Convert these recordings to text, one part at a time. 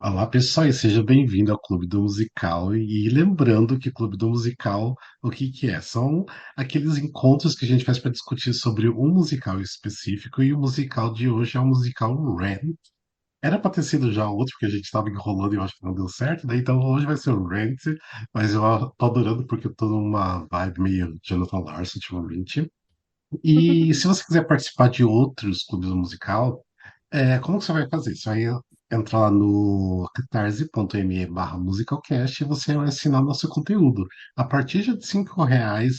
Olá, pessoal, e seja bem-vindo ao Clube do Musical. E lembrando que Clube do Musical, o que que é? São aqueles encontros que a gente faz para discutir sobre um musical específico, e o musical de hoje é o musical Rent. Era para ter sido já outro, porque a gente estava enrolando e eu acho que não deu certo, daí então hoje vai ser o Rent, mas eu tô adorando porque eu tô numa vibe meio Jonathan Larson ultimamente. E se você quiser participar de outros clubes do musical, como que você vai fazer? Você vai entrar lá no catarse.me/musicalcast e você vai assinar nosso conteúdo. A partir de R$ 5,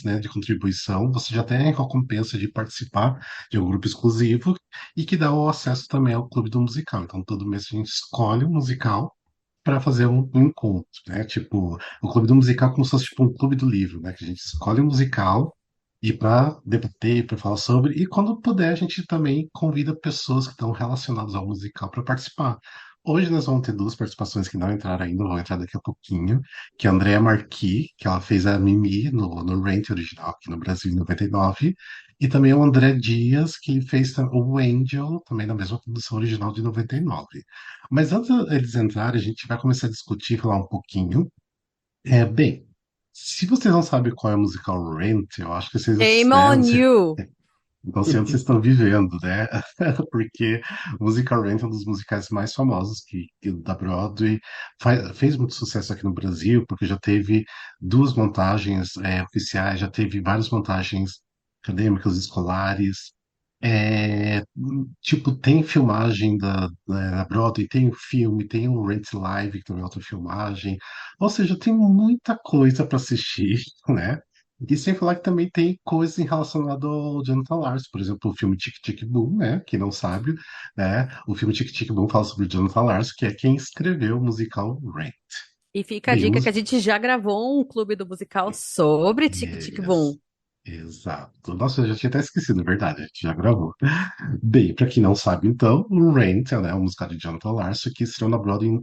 né, de contribuição, você já tem a recompensa de participar de um grupo exclusivo e que dá o acesso também ao Clube do Musical. Então, todo mês a gente escolhe um musical para fazer um encontro, né? Tipo, o Clube do Musical é como se fosse tipo um clube do livro, né? Que a gente escolhe um musical e para debater, para falar sobre, e quando puder, a gente também convida pessoas que estão relacionadas ao musical para participar. Hoje nós vamos ter duas participações que não entraram ainda, vão entrar daqui a pouquinho, que é a Andrea Marquis, que ela fez a Mimi no Rent original aqui no Brasil em 99, e também o André Dias, que fez o Angel, também na mesma produção original de 99. Mas antes deles entrarem, a gente vai começar a discutir, falar um pouquinho. Bem, se vocês não sabem qual é o musical Rent, eu acho que vocês, Shame né, on you! não sei onde vocês estão vivendo, né? Porque o musical Rent é um dos musicais mais famosos da Broadway. Fez muito sucesso aqui no Brasil, porque já teve duas montagens oficiais, já teve várias montagens acadêmicas, escolares. Tipo, tem filmagem da Broadway, tem o filme, tem o Rent Live, que também é outra filmagem. Ou seja, tem muita coisa para assistir, né? E sem falar que também tem coisas em relacionado ao Jonathan Larson, por exemplo, o filme Tic Tic Boom, né? Quem não sabe, né? O filme Tic Tic Boom fala sobre o Jonathan Larson, que é quem escreveu o musical Rent. E fica a Bem, dica que a gente já gravou um clube do musical sobre Tic Tic yes, Boom. exato. Nossa, eu já tinha até esquecido, é verdade, a gente já gravou. Bem, para quem não sabe, então, o Rent, né, é um musical de Jonathan Larson que estreou na Broadway,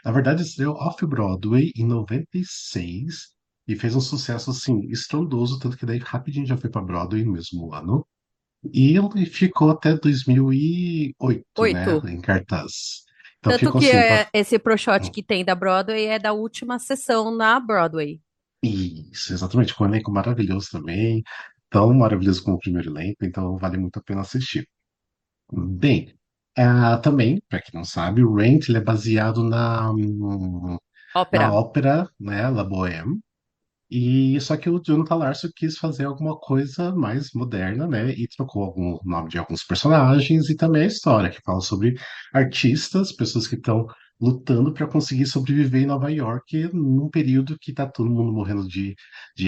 na verdade, estreou off-Broadway em 96 e fez um sucesso, assim, estrondoso, tanto que daí rapidinho já foi para Broadway no mesmo ano. E ele ficou até 2008, né, 8. em cartaz. Então Tanto ficou que assim, esse pro shot que tem da Broadway é da última sessão na Broadway. isso, exatamente, com um elenco maravilhoso também, tão maravilhoso como o primeiro elenco, então vale muito a pena assistir. Bem, também, para quem não sabe, o Rent ele é baseado na Ópera. ópera, né, La Bohème, e só que o Jonathan Larson quis fazer alguma coisa mais moderna, né? E trocou o nome de alguns personagens e também a história, que fala sobre artistas, pessoas que estão lutando para conseguir sobreviver em Nova York num período que tá todo mundo morrendo de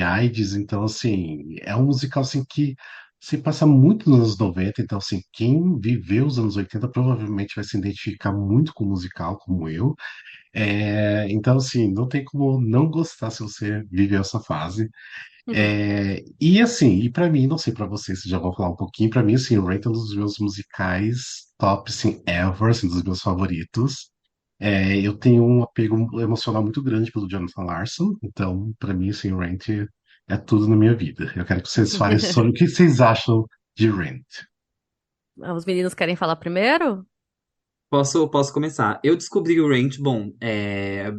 AIDS. Então, assim, é um musical assim que se passa muito nos anos 90. Então, assim, quem viveu os anos 80 provavelmente vai se identificar muito com o musical, como eu. Então, assim, não tem como não gostar se você viveu essa fase. E assim, e pra mim, não sei pra vocês, se já vou falar um pouquinho, pra mim, assim, o Rent é um dos meus musicais top, assim, ever, assim, dos meus favoritos. Eu tenho um apego emocional muito grande pelo Jonathan Larson, então, pra mim, assim, o Rent é tudo na minha vida. Eu quero que vocês falem sobre o que vocês acham de Rent. Os meninos querem falar primeiro? Posso começar. Eu descobri o Range, bom,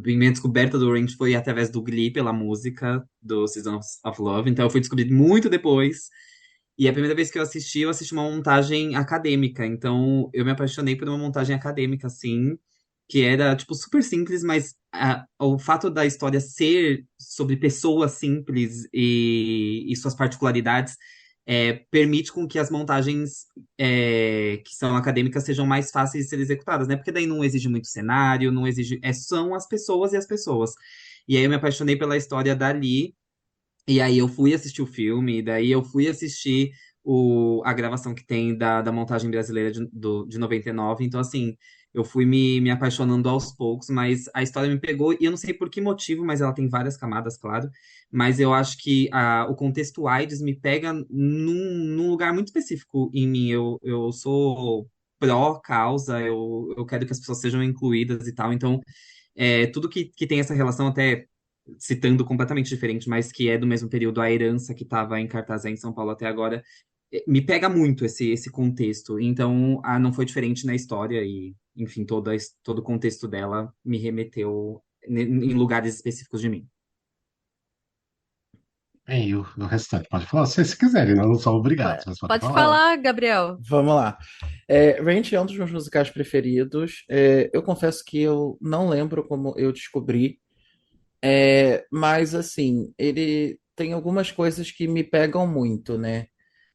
minha descoberta do Range foi através do Glee, pela música do Seasons of Love, então eu fui descobrir muito depois. E a primeira vez que eu assisti uma montagem acadêmica, então eu me apaixonei por uma montagem acadêmica, assim, que era, tipo, super simples, mas o fato da história ser sobre pessoas simples e suas particularidades permite com que as montagens que são acadêmicas sejam mais fáceis de ser executadas, né? Porque daí não exige muito cenário, não exige. São as pessoas e as pessoas. E aí eu me apaixonei pela história dali, e aí eu fui assistir o filme, e daí eu fui assistir a gravação que tem da montagem brasileira de 99. Então, assim, eu fui me apaixonando aos poucos, mas a história me pegou, e eu não sei por que motivo, mas ela tem várias camadas, claro. Mas eu acho que o contexto AIDS me pega num lugar muito específico em mim. Eu sou pró-causa, eu quero que as pessoas sejam incluídas e tal. Então, tudo que tem essa relação, até citando completamente diferente, mas que é do mesmo período, a herança que estava em cartaz em São Paulo até agora, me pega muito esse contexto. Então, não foi diferente na história enfim, todo o contexto dela me remeteu em lugares específicos de mim. E o restante pode falar se quiserem, não são obrigados, mas pode Pode falar. falar, Gabriel. Vamos lá. Ranch é um dos meus musicais preferidos. Eu confesso que eu não lembro como eu descobri, mas assim, ele tem algumas coisas que me pegam muito, né?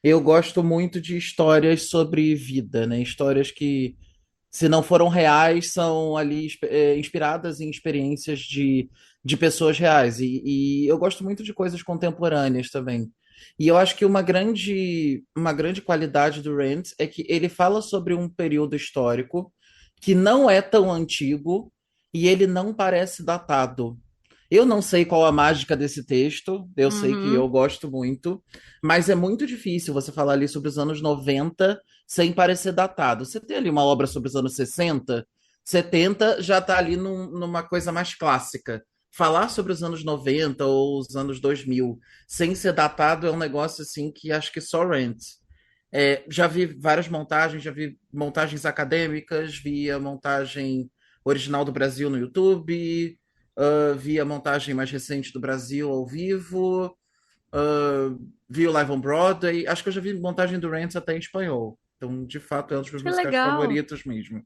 Eu gosto muito de histórias sobre vida, né? Histórias que, se não foram reais, são ali inspiradas em experiências de pessoas reais. E eu gosto muito de coisas contemporâneas também. E eu acho que uma grande qualidade do Rent é que ele fala sobre um período histórico que não é tão antigo e ele não parece datado. Eu não sei qual a mágica desse texto, eu sei que Uhum. eu gosto muito, mas é muito difícil você falar ali sobre os anos 90 sem parecer datado. Você tem ali uma obra sobre os anos 60, 70 já está ali numa coisa mais clássica. Falar sobre os anos 90 ou os anos 2000 sem ser datado é um negócio assim que acho que só Rent. Já vi várias montagens, já vi montagens acadêmicas, vi a montagem original do Brasil no YouTube, vi a montagem mais recente do Brasil ao vivo, vi o Live on Broadway. Acho que eu já vi montagem do Rent até em espanhol. Então, de fato, é um dos meus Que musicais legal. favoritos mesmo.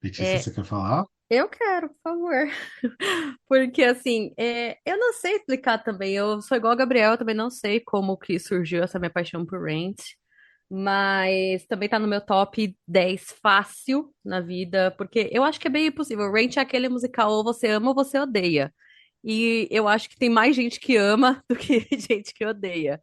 Letícia, É, você quer falar? eu quero, por favor. Porque, assim, eu não sei explicar também. Eu sou igual a Gabriel, eu também não sei como que surgiu essa minha paixão por Rent. Mas também tá no meu top 10 fácil na vida, porque eu acho que é bem impossível. Rent é aquele musical ou você ama ou você odeia. E eu acho que tem mais gente que ama do que gente que odeia.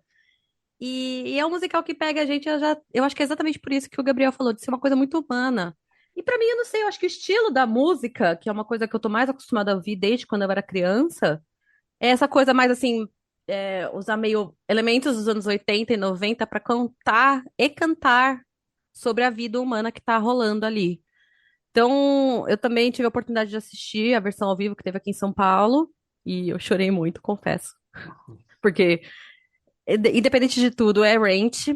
E é um musical que pega a gente, eu acho que é exatamente por isso que o Gabriel falou, de ser uma coisa muito humana. E pra mim, eu não sei, eu acho que o estilo da música, que é uma coisa que eu tô mais acostumada a ouvir desde quando eu era criança, é essa coisa mais assim, usar meio elementos dos anos 80 e 90 pra contar e cantar sobre a vida humana que tá rolando ali. Então, eu também tive a oportunidade de assistir a versão ao vivo que teve aqui em São Paulo, e eu chorei muito, confesso. Porque, independente de tudo, é Rent.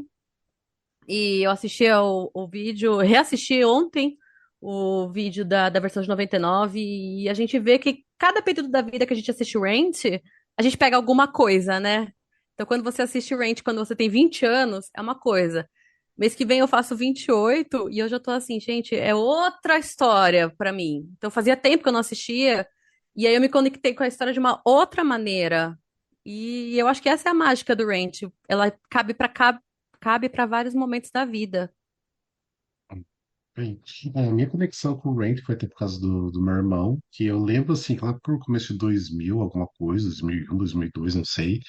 E eu assisti o vídeo, reassisti ontem o vídeo da versão de 99 e a gente vê que cada período da vida que a gente assiste o Rent, a gente pega alguma coisa, né? Então, quando você assiste o Rent quando você tem 20 anos, é uma coisa. Mês que vem eu faço 28 e eu já tô assim, gente, é outra história pra mim. Então, fazia tempo que eu não assistia e aí eu me conectei com a história de uma outra maneira. E eu acho que essa é a mágica do Rent. Ela cabe para vários momentos da vida. Bem, minha conexão com o Rank foi até por causa do meu irmão, que eu lembro assim, que lá pro começo de 2000, alguma coisa, 2001, 2002, não sei.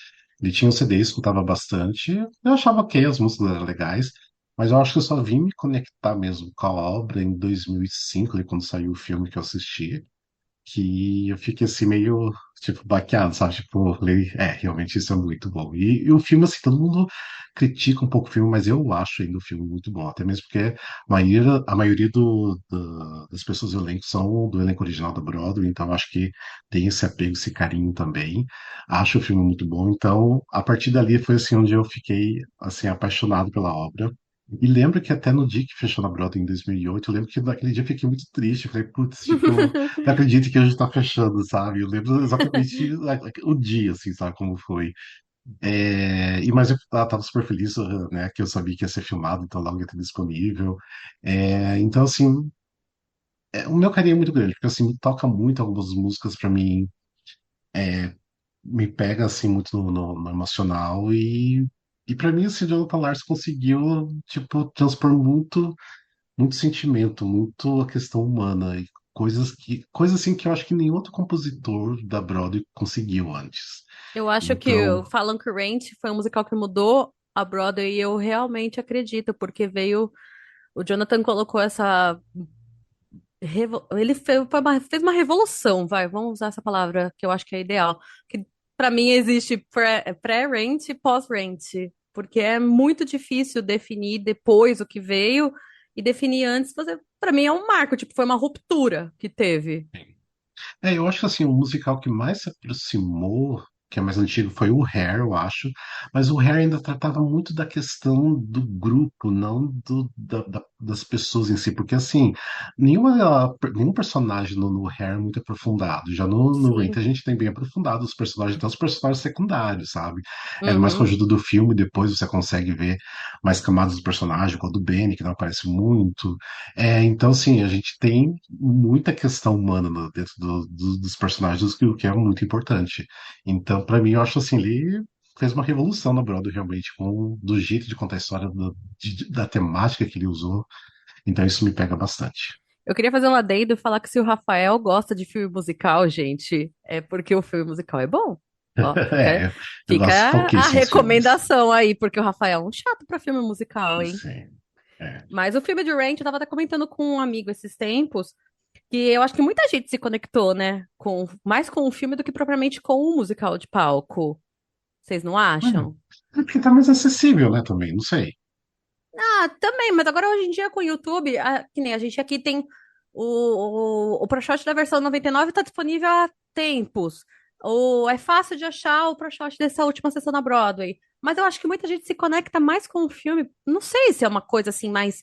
Ele tinha um CD, escutava bastante. Eu achava ok, as músicas eram legais, mas eu acho que eu só vim me conectar mesmo com a obra em 2005, ali, quando saiu o filme que eu assisti, que eu fiquei assim meio, tipo, baqueado, sabe? Tipo, falei, realmente isso é muito bom. E o filme, assim, todo mundo critica um pouco o filme, mas eu acho ainda o filme muito bom, até mesmo porque a maioria das pessoas do elenco são do elenco original da Broadway, então eu acho que tem esse apego, esse carinho também. Acho o filme muito bom, então a partir dali foi assim onde eu fiquei, assim, apaixonado pela obra. E lembro que até no dia que fechou na Broadway em 2008, eu lembro que naquele dia eu fiquei muito triste. Eu falei, putz, tipo, não acredito que hoje tá fechando, sabe? Eu lembro exatamente o dia, assim, sabe, como foi. Mas eu tava super feliz, né, que eu sabia que ia ser filmado, então logo ia ter disponível. Então, assim, o meu carinho é muito grande, porque, assim, me toca muito algumas músicas pra mim, me pega, assim, muito no emocional e pra mim, assim, Jonathan Larson conseguiu, tipo, transpor muito sentimento, muito a questão humana e coisas assim que eu acho que nenhum outro compositor da Broadway conseguiu antes. Eu acho que Então, o Fallen Current foi um musical que mudou a Broadway e eu realmente acredito, porque veio. O Jonathan colocou essa. Ele fez uma revolução, vai, vamos usar essa palavra que eu acho que é ideal. Que para mim existe pré-rent e pós-rent, porque é muito difícil definir depois o que veio e definir antes. Para mim é um marco, tipo, foi uma ruptura que teve. eu acho que assim, o musical que mais se aproximou, que é mais antigo, foi o Hair, eu acho. Mas o Hair ainda tratava muito da questão do grupo, não das pessoas em si. Porque, assim, nenhum personagem no Hair é muito aprofundado. Já no Rent Sim. a gente tem bem aprofundado os personagens, até os personagens secundários, sabe? É mais com a Uhum. ajuda do filme, depois você consegue ver mais camadas do personagem, como a do Benny, que não aparece muito. Então, assim, a gente tem muita questão humana dentro dos personagens, o que é muito importante. Então, pra mim, eu acho assim, ele fez uma revolução na Broadway, realmente, do jeito de contar a história, da temática que ele usou. Então, isso me pega bastante. Eu queria fazer um adendo e falar que se o Rafael gosta de filme musical, gente, é porque o filme musical é bom. Ó, fica, Eu gosto fica a pouquíssimos filmes. recomendação aí, porque o Rafael é um chato pra filme musical, hein? Sim, é. Mas o filme de Ranch, eu tava até comentando com um amigo esses tempos, que eu acho que muita gente se conectou, né? Mais com o filme do que propriamente com o musical de palco. Vocês não acham? Porque tá mais acessível, né, também, não sei. Ah, também, mas agora hoje em dia com o YouTube, que nem a gente aqui tem o ProShot da versão 99 tá disponível há tempos. É fácil de achar o ProShot dessa última sessão na Broadway. Mas eu acho que muita gente se conecta mais com o filme. Não sei se é uma coisa assim mais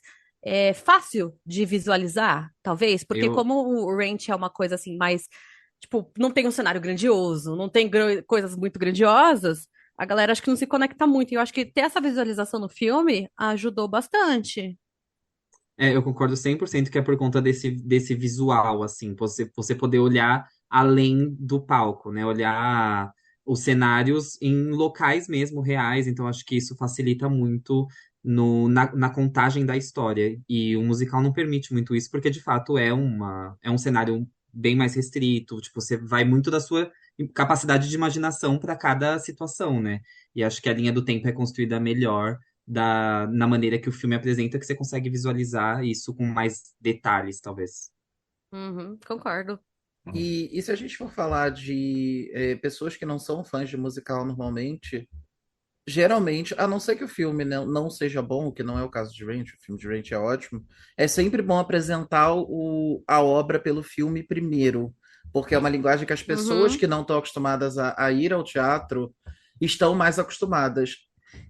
fácil de visualizar, talvez, porque Eu, como o Ranch é uma coisa assim mais, tipo, não tem um cenário grandioso, não tem coisas muito grandiosas. A galera acho que não se conecta muito. E eu acho que ter essa visualização no filme ajudou bastante. eu concordo 100% que é por conta desse visual, assim, você poder olhar além do palco, né? Olhar os cenários em locais mesmo reais, então acho que isso facilita muito na contagem da história. E o musical não permite muito isso, porque de fato é um cenário bem mais restrito, tipo, você vai muito da sua capacidade de imaginação para cada situação, né? E acho que a linha do tempo é construída melhor na maneira que o filme apresenta, que você consegue visualizar isso com mais detalhes, talvez. Uhum, concordo. E se a gente for falar de pessoas que não são fãs de musical normalmente, geralmente, a não ser que o filme não seja bom, o que não é o caso de Ranch, o filme de Ranch é ótimo, é sempre bom apresentar a obra pelo filme primeiro, porque é uma linguagem que as pessoas Uhum. que não estão acostumadas a ir ao teatro estão mais acostumadas.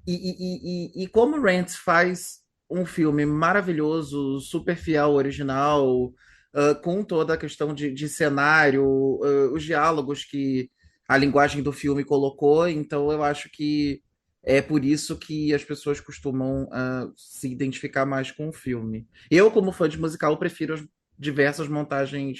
E como Rent faz um filme maravilhoso, super fiel ao original, com toda a questão de cenário, os diálogos que a linguagem do filme colocou, então eu acho que é por isso que as pessoas costumam se identificar mais com o filme. Eu, como fã de musical, prefiro as diversas montagens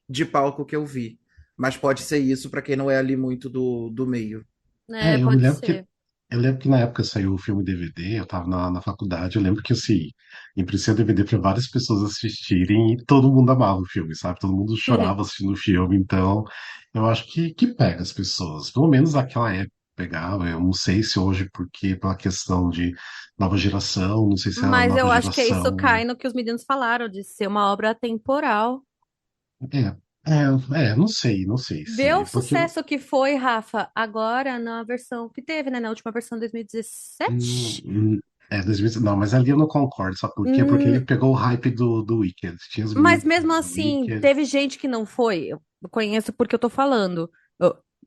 de palco que eu vi. Mas pode ser isso para quem não é ali muito do meio. É, Eu me pode lembro que ser. eu lembro que na época saiu o filme DVD, eu tava na faculdade, eu lembro que assim, impressei o DVD para várias pessoas assistirem e todo mundo amava o filme, sabe? Todo mundo chorava assistindo o filme, então eu acho que pega as pessoas, pelo menos naquela época pegava, eu não sei se hoje porque pela questão de nova geração, não sei se é a Mas nova eu acho que isso geração. cai no que os meninos falaram, de ser uma obra atemporal. Não sei, não sei Vê o se, porque sucesso que foi, Rafa, agora na versão que teve, né? Na última versão de Hum, 2017. hum, 2000, não, mas ali eu não concordo, sabe por quê? Porque ele pegou o hype do Wicked. Tinha os Mas meninos mesmo do assim, Wicked. teve gente que não foi. Eu conheço porque eu tô falando.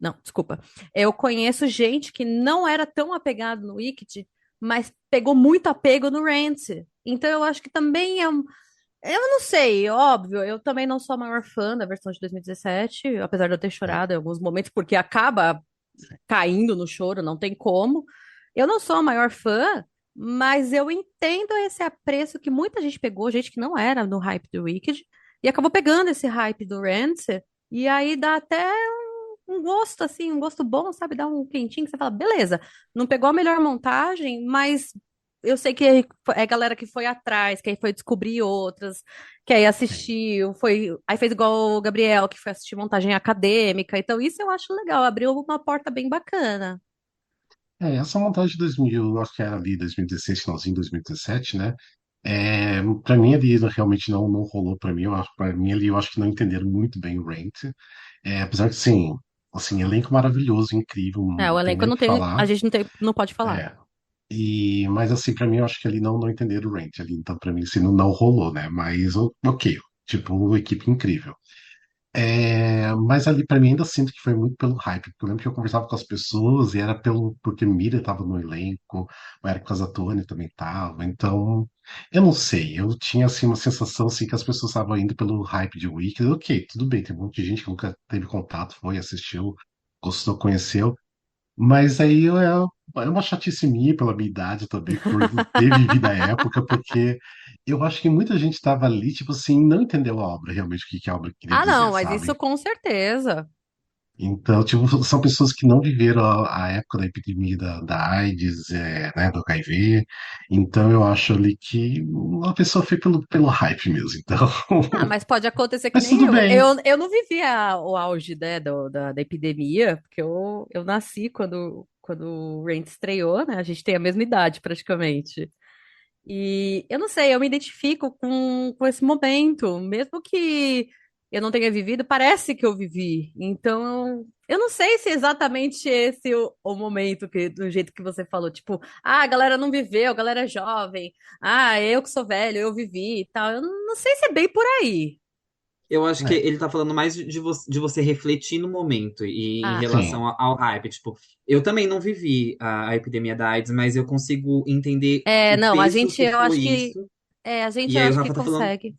Não, desculpa. Eu conheço gente que não era tão apegado no Wicked, mas pegou muito apego no Rent. Então eu acho que também é um. Eu não sei, óbvio, eu também não sou a maior fã da versão de 2017, apesar de eu ter É, chorado em alguns momentos, porque acaba caindo no choro, não tem como. Eu não sou a maior fã, mas eu entendo esse apreço que muita gente pegou, gente que não era no hype do Wicked, e acabou pegando esse hype do Rancid, e aí dá até um gosto, assim, um gosto bom, sabe? Dá um quentinho que você fala, beleza, não pegou a melhor montagem, mas eu sei que é galera que foi atrás, que aí foi descobrir outras, que aí sim. assistiu, aí fez igual o Gabriel, que foi assistir montagem acadêmica. Então, isso eu acho legal, abriu uma porta bem bacana. Essa montagem de 2000, eu acho que era ali 2016, finalzinho de 2017, né? Pra mim ali realmente não rolou pra mim. Pra mim ali eu acho que não entenderam muito bem o Rent. Apesar de, sim, assim, elenco maravilhoso, incrível, O não tem elenco nem o não que tem, a falar. gente não pode falar. É, mas assim, pra mim eu acho que ali não entenderam o Rent ali. Então pra mim assim, não rolou, né? Mas ok, tipo, uma equipe incrível. Mas ali pra mim ainda sinto que foi muito pelo hype, porque eu lembro que eu conversava com as pessoas e era porque Mira tava no elenco, ou era por causa da Tony também tava, então eu não sei, eu tinha assim uma sensação assim que as pessoas estavam indo pelo hype de Wicked, ok, tudo bem, tem um monte de gente que nunca teve contato, foi, assistiu, gostou, conheceu, mas aí é uma chatice minha pela minha idade também, por ter vivido a época, porque eu acho que muita gente estava ali, tipo assim, não entendeu a obra, realmente, o que que a obra queria Ah, não, dizer, mas sabe? isso com certeza. Então, tipo, são pessoas que não viveram a época da epidemia da AIDS, né, do HIV. Então, eu acho ali que a pessoa foi pelo hype mesmo. Então, Ah, mas pode acontecer que mas nem tudo eu. bem. Eu não vivi o auge, né, da epidemia, porque eu nasci quando o Rent estreou, né? A gente tem a mesma idade praticamente. E eu não sei, eu me identifico com esse momento, mesmo que eu não tenha vivido, parece que eu vivi. Então, eu não sei se é exatamente esse o momento que, do jeito que você falou, tipo, ah, a galera não viveu, a galera é jovem, ah, eu que sou velho, eu vivi e tal. Eu não sei se é bem por aí. Eu acho que É, ele tá falando mais de você refletir no momento e em Ah, relação sim. ao hype. Tipo, eu também não vivi a epidemia da AIDS, mas eu consigo entender é, o não, peso que eu foi acho que, isso. a gente E eu aí o acho que Rafa tá falando, consegue.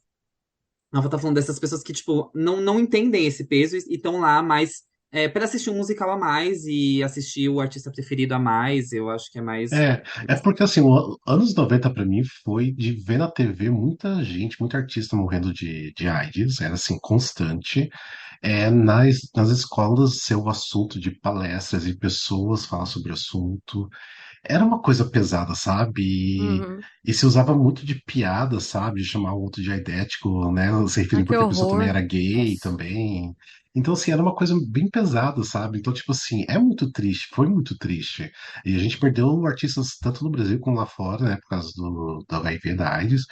o Rafa tá falando dessas pessoas que, tipo, não entendem esse peso e estão lá mais para assistir um musical a mais e assistir o artista preferido a mais. Eu acho que é mais. É porque assim, anos 90 pra mim foi de ver na TV muita gente, muito artista morrendo de AIDS, era assim, constante. Nas escolas ser o assunto de palestras e pessoas falar sobre o assunto. Era uma coisa pesada, sabe? Uhum. E se usava muito de piada, sabe? De chamar o outro de aidético, né? Se Ai, referindo que porque a pessoa também horror. era gay Nossa. também. Então, assim, era uma coisa bem pesada, sabe? Então, tipo assim, é muito triste, foi muito triste. E a gente perdeu artistas tanto no Brasil como lá fora, né? Por causa do HIV, da AIDS.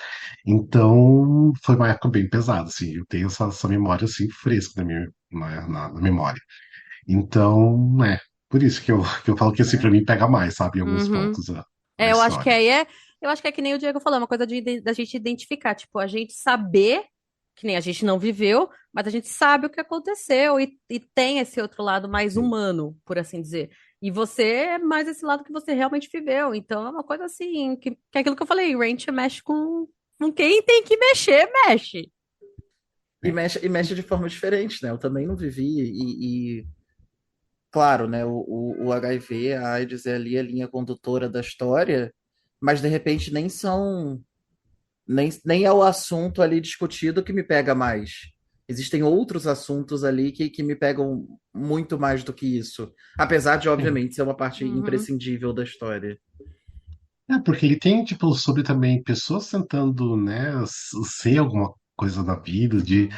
Então, foi uma época bem pesada, assim. Eu tenho essa memória, assim, fresca na memória. Então, por isso que eu falo que, assim, pra mim pega mais, sabe? Em alguns Uhum. pontos da É, eu acho que história. aí eu acho que é que nem o Diego falou, é uma coisa da gente identificar, tipo, a gente saber, que nem a gente não viveu, mas a gente sabe o que aconteceu e tem esse outro lado mais humano, por assim dizer. E você é mais esse lado que você realmente viveu. Então é uma coisa assim, que é aquilo que eu falei, Ranch mexe com quem tem que mexer, mexe. E É. mexe de forma diferente, né? Eu também não vivi claro, né? O HIV, a AIDS é ali a linha condutora da história, mas de repente nem é o assunto ali discutido que me pega mais. Existem outros assuntos ali que me pegam muito mais do que isso. Apesar de, Sim. obviamente, ser uma parte Uhum. imprescindível da história. Porque ele tem, tipo, sobre também pessoas tentando, né, ser alguma coisa na vida, de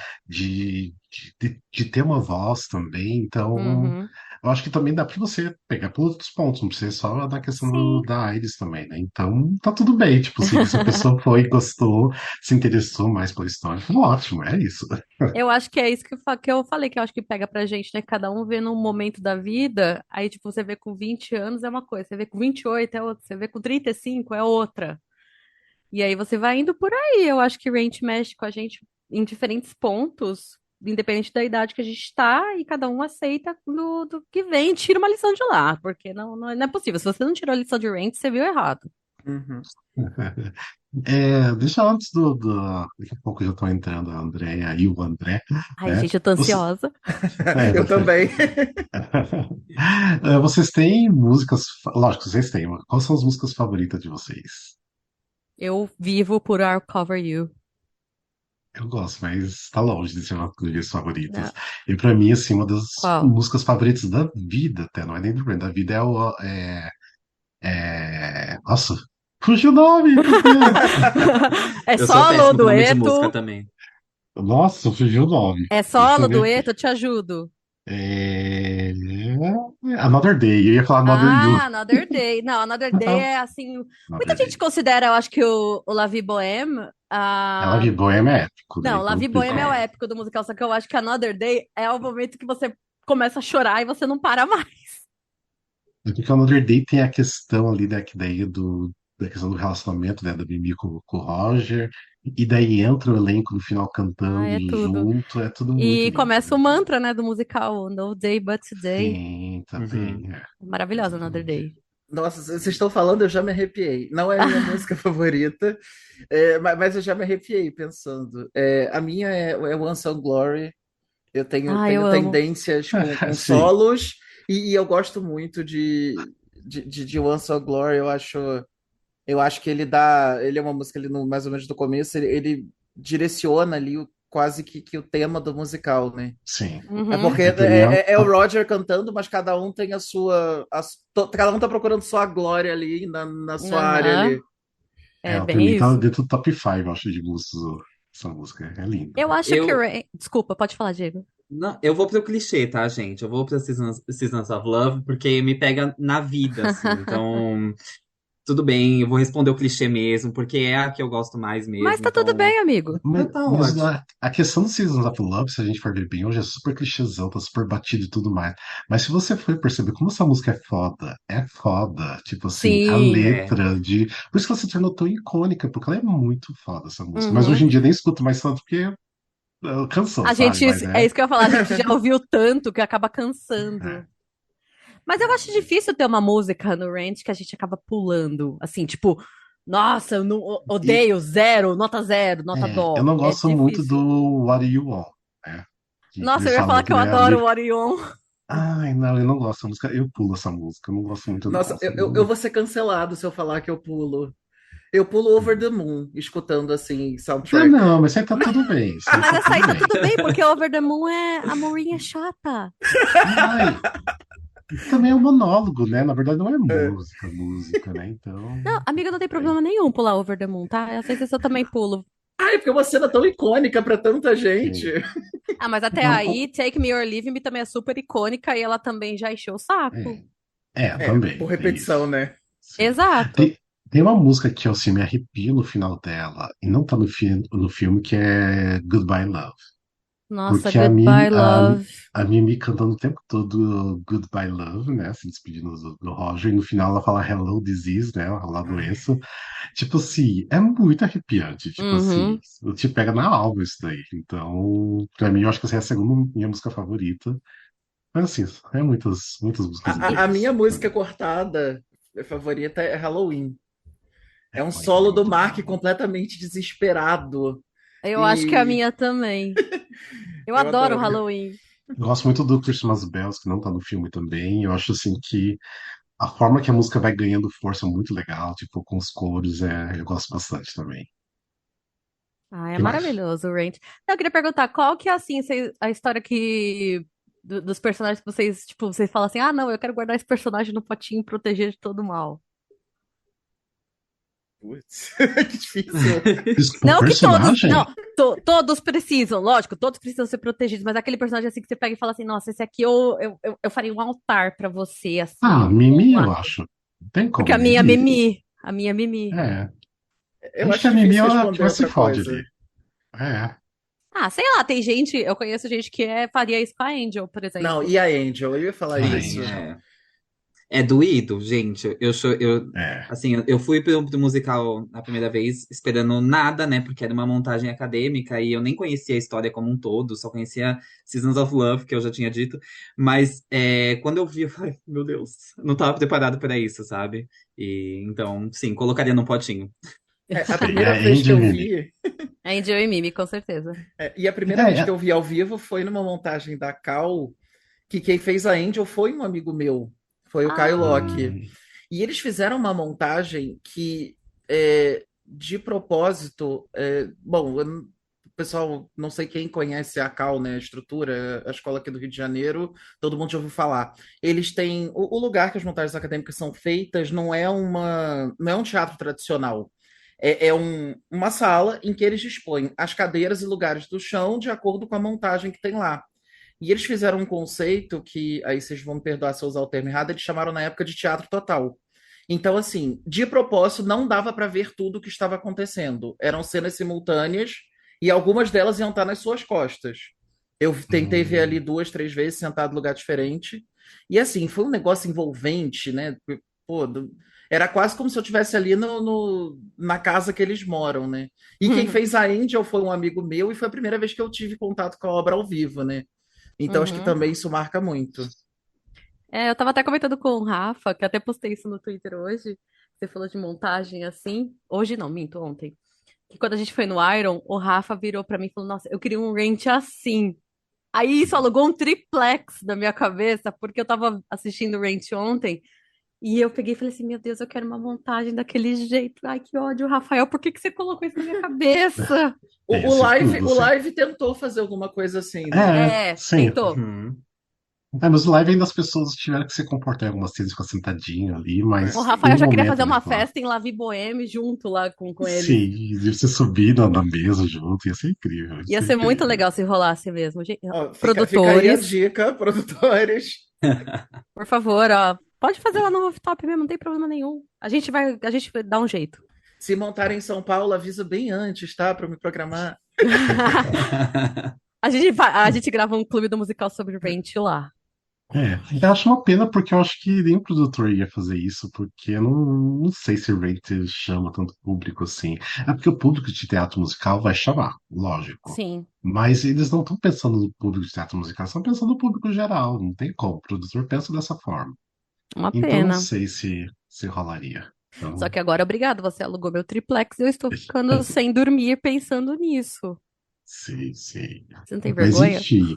ter uma voz também. Então, Uhum. eu acho que também dá pra você pegar por outros pontos, não precisa só da questão Sim. da AIDS também, né? Então, tá tudo bem, tipo assim, se a pessoa foi, gostou, se interessou mais pela história, tá ótimo, é isso. Eu acho que é isso que eu falei, que eu acho que pega pra gente, né? Cada um vê num momento da vida, aí, tipo, você vê com 20 anos é uma coisa, você vê com 28 é outra, você vê com 35 é outra. E aí você vai indo por aí. Eu acho que Range mexe com a gente em diferentes pontos, independente da idade que a gente tá, e cada um aceita do que vem e tira uma lição de lá, porque não é possível. Se você não tirou a lição de Range, você viu errado. Uhum. Deixa antes daqui a pouco eu já tô entrando a Andréia e o André, Ai, né? gente, eu tô ansiosa. Eu também. Vocês têm músicas, lógico, vocês têm, mas quais são as músicas favoritas de vocês? Eu vivo por I'll Cover You. Eu gosto, mas tá longe de ser uma das minhas favoritas. Não, E pra mim, assim, uma das qual? músicas favoritas da vida, até, não é nem do Brand, da vida nossa, fugiu o nome, meu Deus! É Eu sou solo, péssimo com nome de música dueto? também. Nossa, fugiu o nome. É Deixa solo, eu ver aqui. dueto? Eu te ajudo. É... Another Day, eu ia falar Another You. Ah, Another Day. Não, Another Day é assim. Muita Another gente Day. considera, eu acho que o La Vie Boheme. Ela de Bohemia é épico, Não, daí La não Vie tem Boheme é o como. épico do musical, só que eu acho que Another Day é o momento que você começa a chorar e você não para mais. Porque o Another Day tem a questão ali, né, da questão do relacionamento, né, da Mimi com o Roger. E daí entra o elenco no final Ah, cantando é tudo. junto, é tudo muito E lindo, começa o muito lindo. mantra, né, do musical No Day But Today. Sim, Uhum. também, Maravilhosa, Another exatamente. Day. Nossa, vocês estão falando, eu já me arrepiei. Não é a minha música favorita, mas eu já me arrepiei pensando. A minha é One Song Glory. Eu tenho, Ah, eu tenho amo. tendências com Sim, solos e eu gosto muito de One Song Glory. Eu acho que ele é uma música ali no, mais ou menos do começo, ele direciona ali quase que o tema do musical, né? sim. É Uhum. porque É, pra mim, é o Roger cantando, mas cada um tem a sua. Cada um tá procurando sua glória ali na sua área Aham. ali. É pra bem mim tá isso. dentro do top 5, eu acho, de músicos, essa música. É linda. Eu acho que Eu, Rain... Desculpa, pode falar, Diego. não, eu vou pro clichê, tá, gente? Eu vou pra Seasons of Love porque me pega na vida, assim. Então, tudo bem, eu vou responder o clichê mesmo, porque é a que eu gosto mais Mas mesmo. tá tudo Então, bem, amigo. Mas, então tá mas ótimo. a questão do Seasons of Love, se a gente for ver bem hoje, é super clichêzão, tá super batido e tudo mais. Mas se você for perceber como essa música é foda. Tipo assim, a Sim. É. letra de. Por isso que ela se tornou tão icônica, porque ela é muito foda, essa música. Mas hoje Uhum. em dia nem escuto mais tanto porque cansou, A sabe? gente, Mas é é. isso que eu ia falar, a gente já ouviu tanto que acaba É, cansando. Mas eu acho difícil ter uma música no Range que a gente acaba pulando. Assim, tipo, nossa, eu não, E odeio, zero, nota eu dó. não É gosto muito do difícil. What Do You Want, né? Que Nossa, eles eu ia falar falam que que eu né, adoro o Orion. ai, não, eu não gosto dessa música. Eu pulo essa música. Eu não gosto muito, não. Nossa, eu, Assim, eu, eu vou ser cancelado se eu falar que eu pulo. Eu pulo Over the Moon, escutando assim, Ah, soundtrack. não, mas isso aí tá tudo bem. Isso aí Mas tá essa tudo aí tá bem. tudo bem, porque Over the Moon é a Mourinha chata. Ai, também é um monólogo, né? Na verdade, não é música, né? Então, Não, amiga, não tem bem, problema nenhum pular Over the Moon, tá? Às vezes eu também pulo. Ai, porque é uma cena tão icônica pra tanta gente. sim. Ah, mas até Não, aí, Take Me or Leave Me também é super icônica e ela também já encheu o saco. é, Por também, tem repetição, isso. né? Sim. Exato. Tem uma música que eu assim, me arrepio no final dela, e não tá no filme, que é Goodbye Love. Nossa, Porque Goodbye Love. a Mimi cantando o tempo todo Goodbye Love, né? Se despedindo do Roger, e no final ela fala Hello Disease, né? Olá doença. Tipo assim, é muito arrepiante. Tipo assim, Uhum. te pega na alma isso daí. Então, pra mim, eu acho que essa é a segunda minha música favorita. Mas assim, é muitas músicas A boas minha música também. cortada favorita é Halloween. É, É um Halloween também é solo do muito Mark bom. completamente desesperado. Eu acho que é a E minha também. Eu eu adoro adoro. Halloween. Eu gosto muito do Christmas Bells, que não tá no filme também. Eu acho assim que a forma que a música vai ganhando força é muito legal, tipo, com os coros, eu gosto bastante também. Ah, é Que mais? maravilhoso o Range. Eu queria perguntar, qual que é, assim, a história que... dos personagens que vocês, tipo, vocês falam assim, ah, não, eu quero guardar esse personagem no potinho e proteger de todo mal. Putz, que difícil. O Não que todos, não, personagem? todos precisam, lógico, todos precisam ser protegidos, mas aquele personagem assim que você pega e fala assim, nossa, esse aqui eu faria um altar pra você, Ah, assim, Mimi, eu uma- acho. Não tem porque como, Mimi. A minha Mimi. É. Eu Acho que acho a Mimi é difícil a que responder mais se outra fode ali. coisa. É. Ah, sei lá, tem gente, eu conheço gente que faria isso com a Angel, por Não, exemplo. e a Angel? Eu ia falar A Sim, isso. Angel. é doído, gente. É. Assim, eu fui pro musical a primeira vez esperando nada, né? Porque era uma montagem acadêmica e eu nem conhecia a história como um todo, só conhecia Seasons of Love, que eu já tinha dito. Mas quando eu vi, eu falei, meu Deus, não tava preparado para isso, sabe? E então, sim, colocaria num potinho. A Sim, primeira é vez que Angel eu e Mimi. vi, Angel e Mimi, com certeza. e a primeira É, vez que eu vi ao vivo foi numa montagem da Cal, que quem fez a Angel foi um amigo meu, foi o Caio Locke. hum, E eles fizeram uma montagem que, de propósito, bom, o pessoal, não sei quem conhece a Cal, né, a estrutura, a escola aqui do Rio de Janeiro, todo mundo já ouviu falar. Eles têm, o lugar que as montagens acadêmicas são feitas não é um teatro tradicional. Uma sala em que eles dispõem as cadeiras e lugares do chão de acordo com a montagem que tem lá. E eles fizeram um conceito que, aí vocês vão me perdoar se eu usar o termo errado, eles chamaram na época de teatro total. Então, assim, de propósito, não dava para ver tudo o que estava acontecendo. Eram cenas simultâneas e algumas delas iam estar nas suas costas. Eu tentei ver ali hum, 2, 3 vezes, sentado em lugar diferente. E assim, foi um negócio envolvente, né? pô, era quase como se eu estivesse ali na casa que eles moram, né? E quem fez a Angel foi um amigo meu e foi a primeira vez que eu tive contato com a obra ao vivo, né? Então acho que Uhum. também isso marca muito. É, eu tava até comentando com o Rafa, que até postei isso no Twitter hoje. Você falou de montagem assim. Hoje não, minto, ontem. Que quando a gente foi no Iron, o Rafa virou pra mim e falou: Nossa, eu queria um rent assim. Aí isso alugou um triplex na minha cabeça, porque eu tava assistindo o rent ontem. E eu peguei e falei assim: Meu Deus, eu quero uma montagem daquele jeito. Ai, que ódio, Rafael, por que que você colocou isso na minha cabeça? O, o Pense Live, tudo, o assim. Live tentou fazer alguma coisa assim, né? É, É, sim. tentou. Uhum. É, mas o live ainda as pessoas tiveram que se comportar em algumas vezes, ficar sentadinho ali, É. O mas tem Rafael um já queria momento, fazer né, uma claro. festa em La Vie Boheme junto lá com eles. Sim, de você subir na mesa junto, ia ser incrível, ia Ia ser ser muito incrível. legal se rolasse mesmo. Ó, fica aí a Produtores, dica, produtores. por favor, ó, pode fazer lá no rooftop mesmo, não tem problema nenhum. A gente vai dar um jeito. Se montarem em São Paulo, avisa bem antes, tá? Para me programar. A gente grava um clube do musical sobre Rent lá. É, eu acho uma pena porque eu acho que nem o produtor ia fazer isso, porque eu não sei se o Rated chama tanto público assim. É porque o público de teatro musical vai chamar, lógico. Sim, Mas eles não estão pensando no público de teatro musical, estão pensando no público geral, não tem como. O produtor pensa dessa forma. uma Então não pena. sei se rolaria. Só Então, que agora, obrigado, você alugou meu triplex e eu estou ficando sem dormir pensando nisso. sim, sim. Você não tem Mas vergonha? enfim,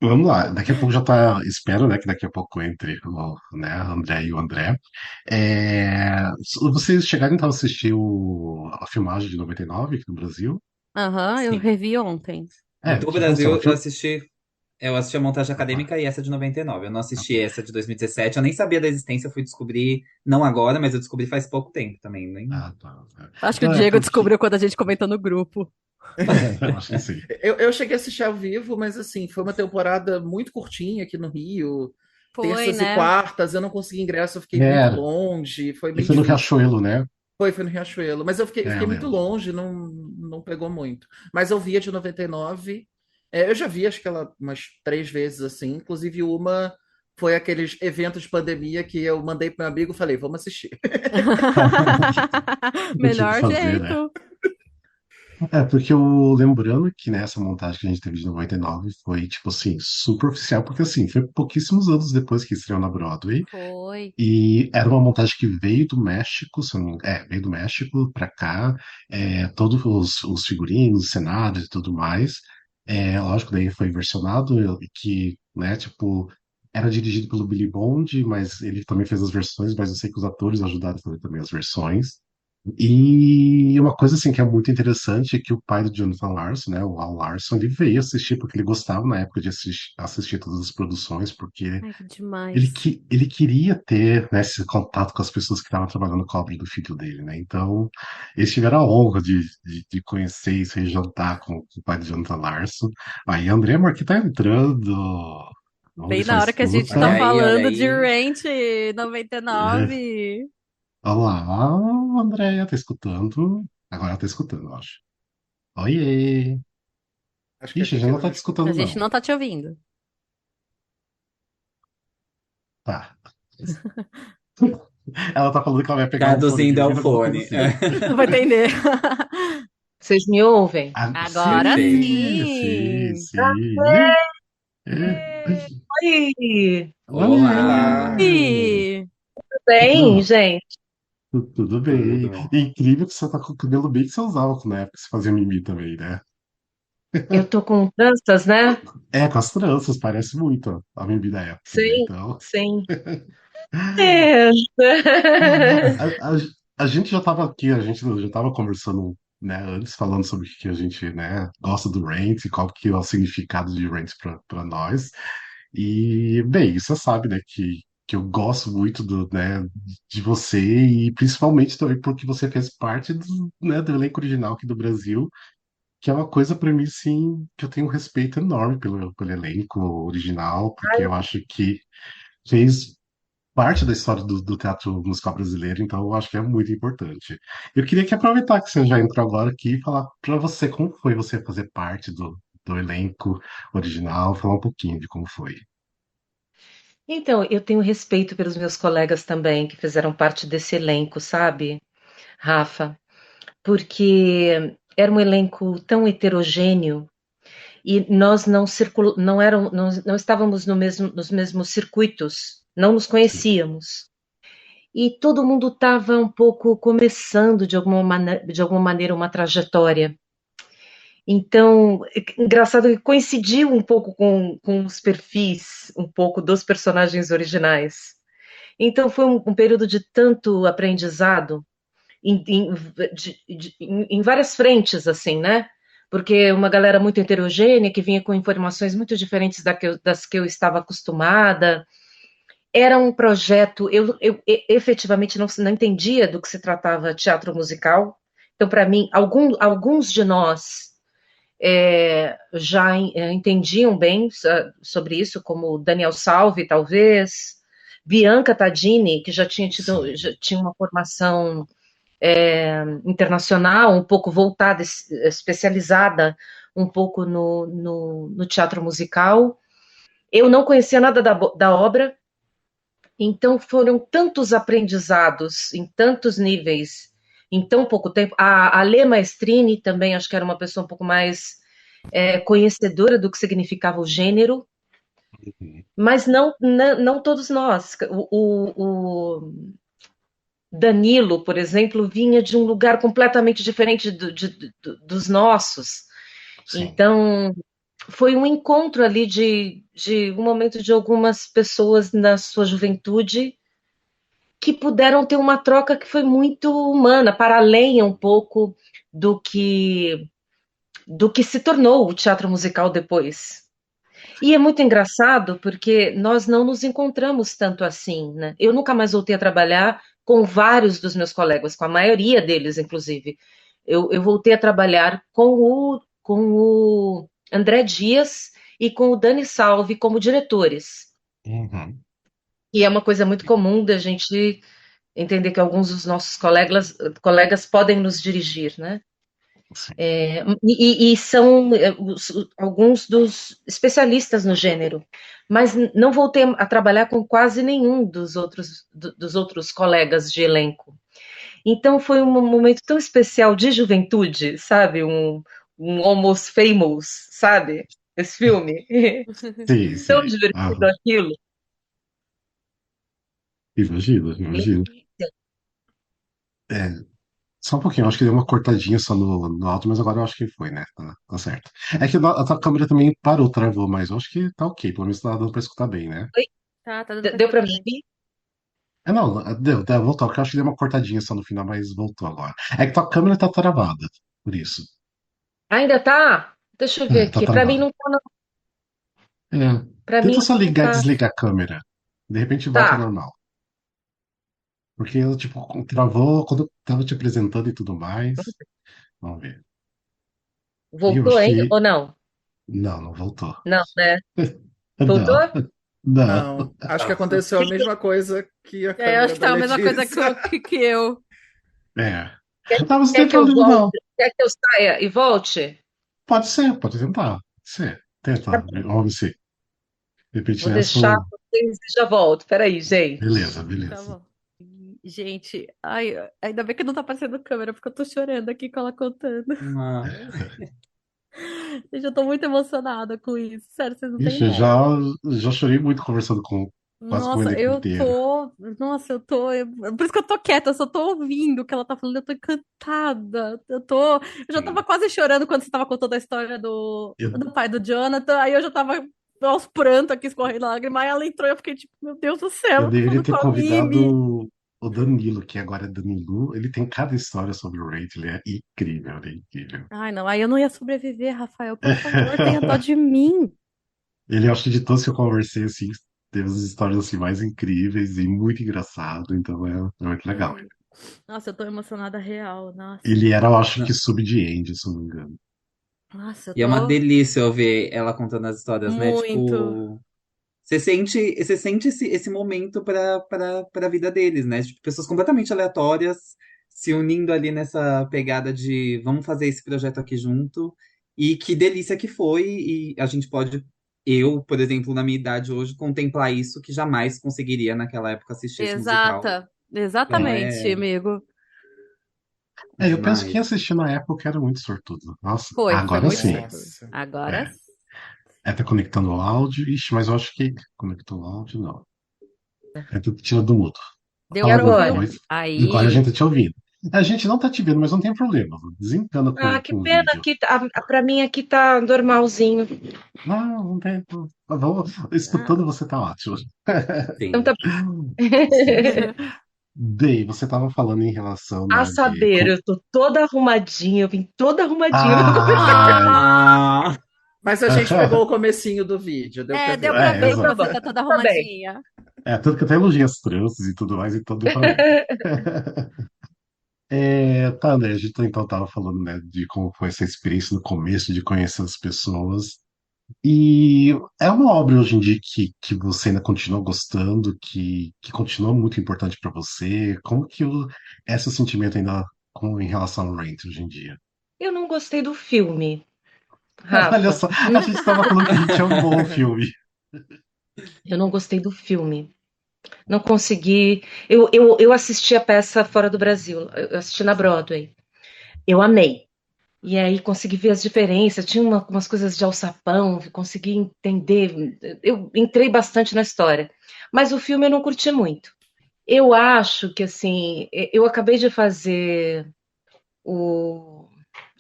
vamos lá. Daqui a pouco já tá. Espero, né, que daqui a pouco entre o, né, a André e o André. Vocês chegaram então a assistir a filmagem de 99 aqui no Brasil? Aham, eu Sim. revi ontem. Do Que funciona. Brasil, eu assisti a montagem acadêmica e essa de 99. Eu não assisti essa de 2017. Eu nem sabia da existência, eu fui descobrir, não agora, mas eu descobri faz pouco tempo também. Nem... Ah, tá. Acho que o Não, é Diego porque. descobriu quando a gente comentou no grupo. Eu acho que sim. Eu cheguei a assistir ao vivo, mas assim, foi uma temporada muito curtinha aqui no Rio. Foi, Terças e né? quartas, eu não consegui ingresso, eu fiquei muito Era. longe, foi E bem foi no difícil. Riachuelo, né? Foi no Riachuelo, mas eu fiquei, É, fiquei eu muito lembro. longe, não pegou muito. Mas eu vi a de 99, eu já vi acho que ela umas 3 vezes assim, inclusive uma foi aqueles eventos de pandemia que eu mandei para meu amigo e falei, vamos assistir. Não tinha o que Melhor fazer, né? jeito. É, porque lembrando que nessa montagem que a gente teve de 99 foi, tipo assim, super oficial, porque assim, foi pouquíssimos anos depois que estreou na Broadway, Foi. e era uma montagem que veio do México, se eu não, veio do México pra cá, todos os figurinos, os cenários e tudo mais, lógico, daí foi versionado, que, né, tipo, era dirigido pelo Billy Bond, mas ele também fez as versões, mas eu sei que os atores ajudaram a fazer também as versões. E uma coisa assim que é muito interessante é que o pai do Jonathan Larson, né, o Al Larson, ele veio assistir porque ele gostava na época de assistir todas as produções, porque Ai, que ele, demais. ele queria ter, né, esse contato com as pessoas que estavam trabalhando com a obra do filho dele, né? Então, eles tiveram a honra de conhecer e se jantar com o pai do Jonathan Larson. Aí a André Marques tá entrando. Vamos ver Bem se ela na hora que a gente Olha tá escuta. aí, olha falando de aí. Rent É. 99. Olá, Andréia, tá escutando? Agora ela tá escutando, eu acho. Oiê! Acho que Ixi, a achei gente que não era tá uma te A escutando, gente não. não tá te ouvindo. Tá. Ela tá falando que ela vai pegar um fone de Traduzindo ao ouvido, alguma coisa fone. assim. Não vai entender. Vocês me ouvem? Ah, Agora Perfeito. sim, sim, sim. sim. É. Oi, Olá! Olha! Ih, tudo bem, Não, gente? tudo bem. Tudo. É incrível que você tá com o cabelo bem que você usava na época que você fazia mimi também, né? Eu tô com tranças, né? Com as tranças, parece muito a mimi da época, né? Sim, Então. sim. É. A, a- a gente já estava aqui, a gente já estava conversando, né, antes, falando sobre o que a gente, né, gosta do Rent, qual que é o significado de Rent para nós. E, bem, você sabe, né, que eu gosto muito né, de você e principalmente também porque você fez parte né, do elenco original aqui do Brasil, que é uma coisa para mim, sim, que eu tenho um respeito enorme pelo elenco original, porque eu acho que fez parte da história do teatro musical brasileiro, então eu acho que é muito importante. Eu queria que aproveitar que você já entrou agora aqui e falar para você como foi você fazer parte do elenco original, falar um pouquinho de como foi. Então, eu tenho respeito pelos meus colegas também que fizeram parte desse elenco, sabe, Rafa? Porque era um elenco tão heterogêneo e nós não estávamos nos mesmos circuitos, não nos Sim, conhecíamos. E todo mundo estava um pouco começando de alguma maneira uma trajetória. Então, engraçado que coincidiu um pouco com os perfis, um pouco dos personagens originais. Então, foi um período de tanto aprendizado em, em, em várias frentes, assim, né? Porque uma galera muito heterogênea, que vinha com informações muito diferentes das que eu estava acostumada. Era um projeto, eu efetivamente não entendia do que se tratava teatro musical. Então, para mim, alguns de nós já entendiam bem sobre isso, como Daniel Salvi, talvez, Bianca Tadini, que sim. já tinha uma formação internacional, um pouco voltada, especializada um pouco no teatro musical. Eu não conhecia nada da obra, então foram tantos aprendizados em tantos níveis em tão pouco tempo. A Lê Maestrini também acho que era uma pessoa um pouco mais conhecedora do que significava o gênero, Uhum. mas não todos nós. O Danilo, por exemplo, vinha de um lugar completamente diferente dos nossos. Sim. Então, foi um encontro ali de um momento de algumas pessoas na sua juventude que puderam ter uma troca que foi muito humana, para além um pouco do que do que se tornou o teatro musical depois. E é muito engraçado porque nós não nos encontramos tanto assim, né? Eu nunca mais voltei a trabalhar com vários dos meus colegas, com a maioria deles, inclusive. Eu voltei a trabalhar com o André Dias e com o Dani Salvi como diretores. Uhum. E é uma coisa muito comum da gente entender que alguns dos nossos colegas podem nos dirigir, né? Sim. E são alguns dos especialistas no gênero, mas não voltei a trabalhar com quase nenhum dos outros colegas de elenco. Então foi um momento tão especial de juventude, sabe? Um Almost Famous, sabe? Esse filme. Sim, Tão sim. divertido Aham. aquilo. Imagino, imagino. É, só um pouquinho, eu acho que deu uma cortadinha só no áudio, mas agora eu acho que foi, né? Tá certo. É que a tua câmera também parou, travou, mas eu acho que tá ok, pelo menos tá dando pra escutar bem, né? Oi? Tá dando pra Deu para escutar mim? bem. É, não, voltou, porque eu acho que deu uma cortadinha só no final, mas voltou agora. É que tua câmera tá travada, por isso. Ainda tá? Deixa eu ver Tá aqui. Para mim travada. não tá, não. É, Para tenta mim só não ligar e tá. desligar a câmera. De repente volta ao Tá. normal. Porque eu, tipo, travou quando eu tava te apresentando e tudo mais. Vamos ver. E eu Voltou acho ainda que. ou não? Não, não voltou. Não, né? Voltou? Não, não. Não, acho que aconteceu a mesma coisa que a É, eu acho câmera que da tá a mesma coisa que, Letícia. que eu. É. Quer, Não, mas não quer tem que eu problema, volte? não. Quer que eu saia e volte? Pode ser, pode tentar. Pode ser. Tá Tenta. bom. Vamos ver se. De repente Vou nessa. deixar vocês e já volto. Peraí, gente. Beleza, Tá beleza. bom. Gente, ai, ainda bem que não tá aparecendo câmera, porque eu tô chorando aqui com ela contando. Ah, Gente, eu tô muito emocionada com isso. Sério, vocês não têm Ixi, ideia. já chorei muito conversando com quase com o Nossa, elenco eu inteiro. tô. Nossa, eu tô. Por isso que eu tô quieta, eu só tô ouvindo o que ela tá falando, eu tô encantada. Eu tô. Eu já tava Sim. quase chorando quando você tava contando a história Eu, do pai do Jonathan, aí eu já tava aos prantos aqui, escorrendo lágrimas, aí ela entrou e eu fiquei tipo, meu Deus do céu, eu ela tá deveria falando ter com a Mimi. convidado o Danilo, que agora é Danilo. Ele tem cada história sobre o Rage, ele é incrível. Ai, não, aí eu não ia sobreviver, Rafael, por favor, tenha dó de mim. Ele, acho que de todos que eu conversei, assim, teve as histórias assim, mais incríveis e muito engraçado, então é muito legal. Ai, nossa, eu tô emocionada real, nossa. Ele era, eu acho que não. sub de Andy, se eu não me engano. Nossa, eu E é uma tô delícia eu ver ela contando as histórias, né? muito. Tipo, você sente esse momento pra vida deles, né? Tipo, pessoas completamente aleatórias se unindo ali nessa pegada de vamos fazer esse projeto aqui junto. E que delícia que foi, e a gente pode eu, por exemplo, na minha idade hoje, contemplar isso que jamais conseguiria naquela época assistir esse musical. Exata, Então exatamente, é amigo. Eu penso que quem demais. assistiu na época era muito sortudo. Nossa, Foi agora muito sim. sortudo. Nossa. Agora, Tá conectando o áudio. Ixi, mas eu acho que conectou o áudio, não. É tudo tira do mudo. deu E Fala pra alguma ouvir agora? coisa. Agora a aí. gente tá te ouvindo. A gente não tá te vendo, mas não tem problema. Desencana Ah, que com o pena vídeo. que para mim aqui tá normalzinho. Não, não tem. Escutando você tá ótimo. Então tá Sim. Sim. Daí, você tava falando em relação, a né, de. saber, eu tô toda arrumadinha, eu vim toda arrumadinha pra conversar. Ah! Ah, Mas a gente pegou o comecinho do vídeo, deu pra É, deu ver. pra É, ver que Tá exato. bom, você tá toda tá bem. arrumadinha. Tanto que até elogiei as tranças e tudo mais, então deu pra ver. Tá, André, a gente então tava falando, né, de como foi essa experiência no começo, de conhecer as pessoas. E é uma obra hoje em dia que você ainda continua gostando, que continua muito importante pra você. Como que é seu sentimento ainda em relação ao Rent hoje em dia? Eu não gostei do filme, Olha Rafa. só, a gente estava falando que a gente amou o filme. Eu não gostei do filme. Não consegui. Eu assisti a peça fora do Brasil. Eu assisti na Broadway. Eu amei. E aí consegui ver as diferenças. Tinha umas coisas de alçapão, consegui entender. Eu entrei bastante na história. Mas o filme eu não curti muito. Eu acho que, assim, eu acabei de fazer o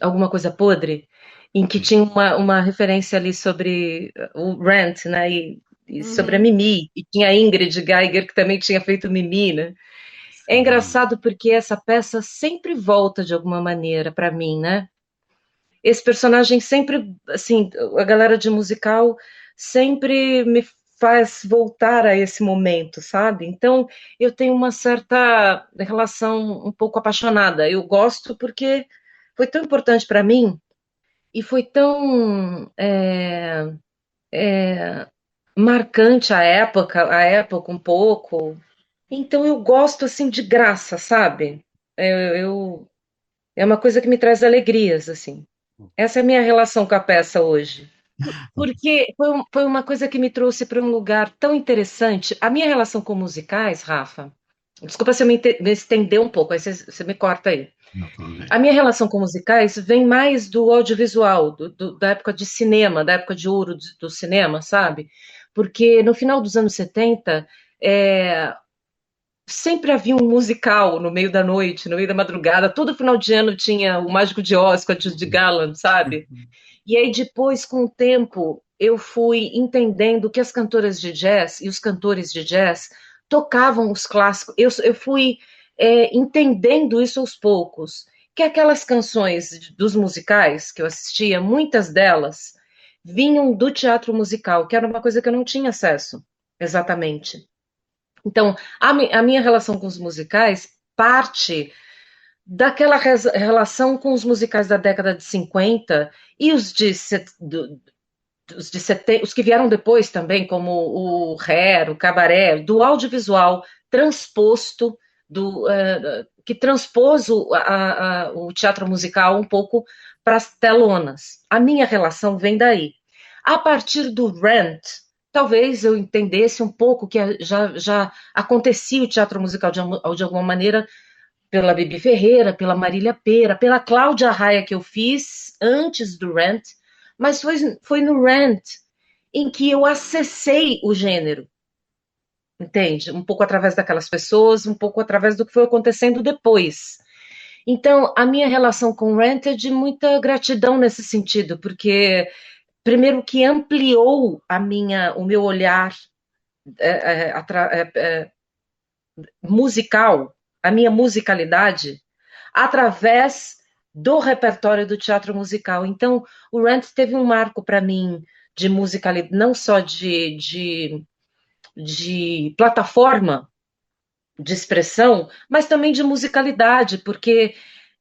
Alguma Coisa Podre, em que tinha uma referência ali sobre o Rent, né? E sobre a Uhum. Mimi. E tinha a Ingrid Geiger, que também tinha feito Mimi, né? É Sim. engraçado porque essa peça sempre volta de alguma maneira para mim, né? Esse personagem sempre, assim, a galera de musical sempre me faz voltar a esse momento, sabe? Então eu tenho uma certa relação um pouco apaixonada. Eu gosto porque foi tão importante para mim e foi tão marcante a época um pouco. Então eu gosto assim de graça, sabe? É uma coisa que me traz alegrias, assim. Essa é a minha relação com a peça hoje. Porque foi uma coisa que me trouxe para um lugar tão interessante. A minha relação com musicais, Rafa, desculpa se eu me estender um pouco, aí você me corta aí. Não, tudo bem. A minha relação com musicais vem mais do audiovisual, da época de cinema, da época de ouro do cinema, sabe? Porque no final dos anos 70, é, sempre havia um musical no meio da noite, no meio da madrugada. Todo final de ano tinha o Mágico de Oz com a Judy Garland, sabe? E aí depois, com o tempo, eu fui entendendo que as cantoras de jazz e os cantores de jazz tocavam os clássicos. Eu fui entendendo isso aos poucos. Que aquelas canções dos musicais que eu assistia, muitas delas vinham do teatro musical, que era uma coisa que eu não tinha acesso exatamente. Então, a minha relação com os musicais parte daquela relação com os musicais da década de 50 e os que vieram depois também, como o Hair, o Cabaré, do audiovisual transposto, que transpôs o teatro musical um pouco para as telonas. A minha relação vem daí. A partir do Rent, talvez eu entendesse um pouco que já acontecia o teatro musical de alguma maneira pela Bibi Ferreira, pela Marília Pêra, pela Cláudia Raia que eu fiz antes do Rent, mas foi no Rent em que eu acessei o gênero, entende? Um pouco através daquelas pessoas, um pouco através do que foi acontecendo depois. Então, a minha relação com o Rent é de muita gratidão nesse sentido, porque primeiro que ampliou o meu olhar é, é, é, musical, a minha musicalidade, através do repertório do teatro musical. Então, o Rent teve um marco para mim de musicalidade, não só de plataforma de expressão, mas também de musicalidade, porque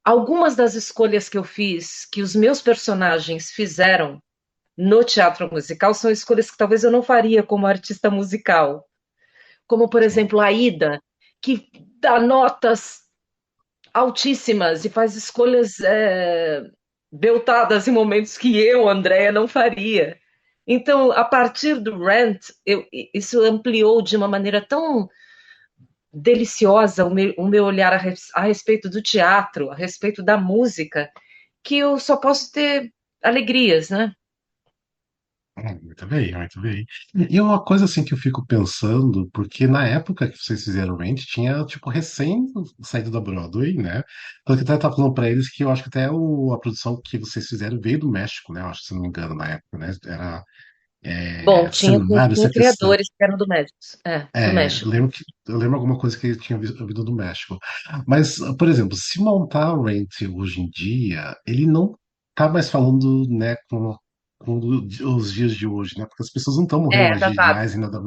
algumas das escolhas que eu fiz, que os meus personagens fizeram no teatro musical, são escolhas que talvez eu não faria como artista musical. Como, por exemplo, a Ida, que dá notas altíssimas e faz escolhas beltadas em momentos que eu, Andréia, não faria. Então, a partir do Rent, isso ampliou de uma maneira tão deliciosa o meu olhar a respeito do teatro, a respeito da música, que eu só posso ter alegrias, né? Muito bem, muito bem. E uma coisa assim que eu fico pensando, porque na época que vocês fizeram o Rent, tinha tipo recém saído da Broadway, né? Tanto que eu até tava falando pra eles que eu acho que até a produção que vocês fizeram veio do México, né? Eu acho, se não me engano, na época, né? Era Bom, cenário, tinha CTC. criadores que eram do Eu México. lembro eu lembro alguma coisa que ele tinha vindo do México. Mas, por exemplo, se montar o Rent hoje em dia, ele não tá mais falando, né, com os dias de hoje, né? Porque as pessoas não estão morrendo É, mais de datado. AIDS e nada.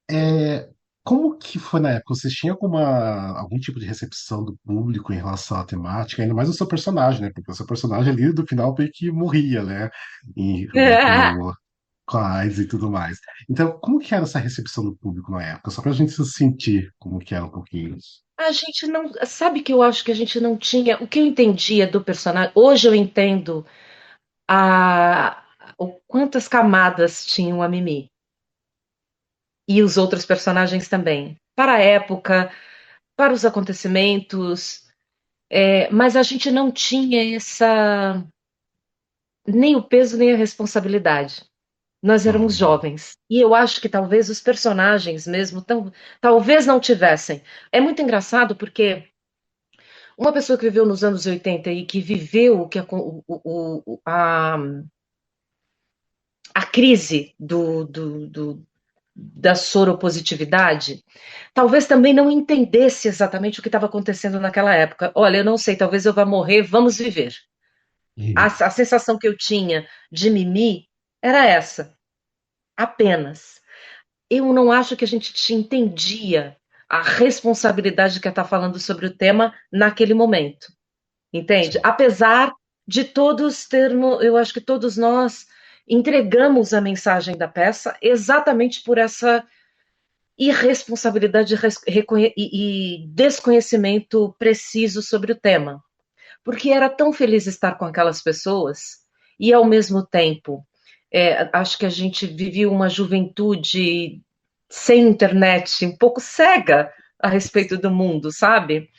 É, como que foi na época? Vocês tinham algum tipo de recepção do público em relação à temática, ainda mais o seu personagem, né? Porque o seu personagem ali do final meio que morria, né? Né, com a AIDS e tudo mais. Então, como que era essa recepção do público na época? Só pra gente se sentir como que era um pouquinho isso. A gente não. Sabe que eu acho que a gente não tinha. O que eu entendia do personagem. Hoje eu entendo a, quantas camadas tinham a Mimi. E os outros personagens também. Para a época, para os acontecimentos. Mas a gente não tinha essa. Nem o peso, nem a responsabilidade. Nós éramos Uhum. jovens. E eu acho que talvez os personagens mesmo, talvez não tivessem. É muito engraçado porque uma pessoa que viveu nos anos 80 e que viveu a crise da soropositividade, talvez também não entendesse exatamente o que estava acontecendo naquela época. Olha, eu não sei, talvez eu vá morrer, vamos viver. E- A sensação que eu tinha de Mimi era essa, apenas. Eu não acho que a gente entendia a responsabilidade que está falando sobre o tema naquele momento, entende? sim. Apesar de todos termos, eu acho que todos nós entregamos a mensagem da peça exatamente por essa irresponsabilidade e desconhecimento preciso sobre o tema, porque era tão feliz estar com aquelas pessoas e ao mesmo tempo acho que a gente vivia uma juventude sem internet, um pouco cega a respeito do mundo, sabe?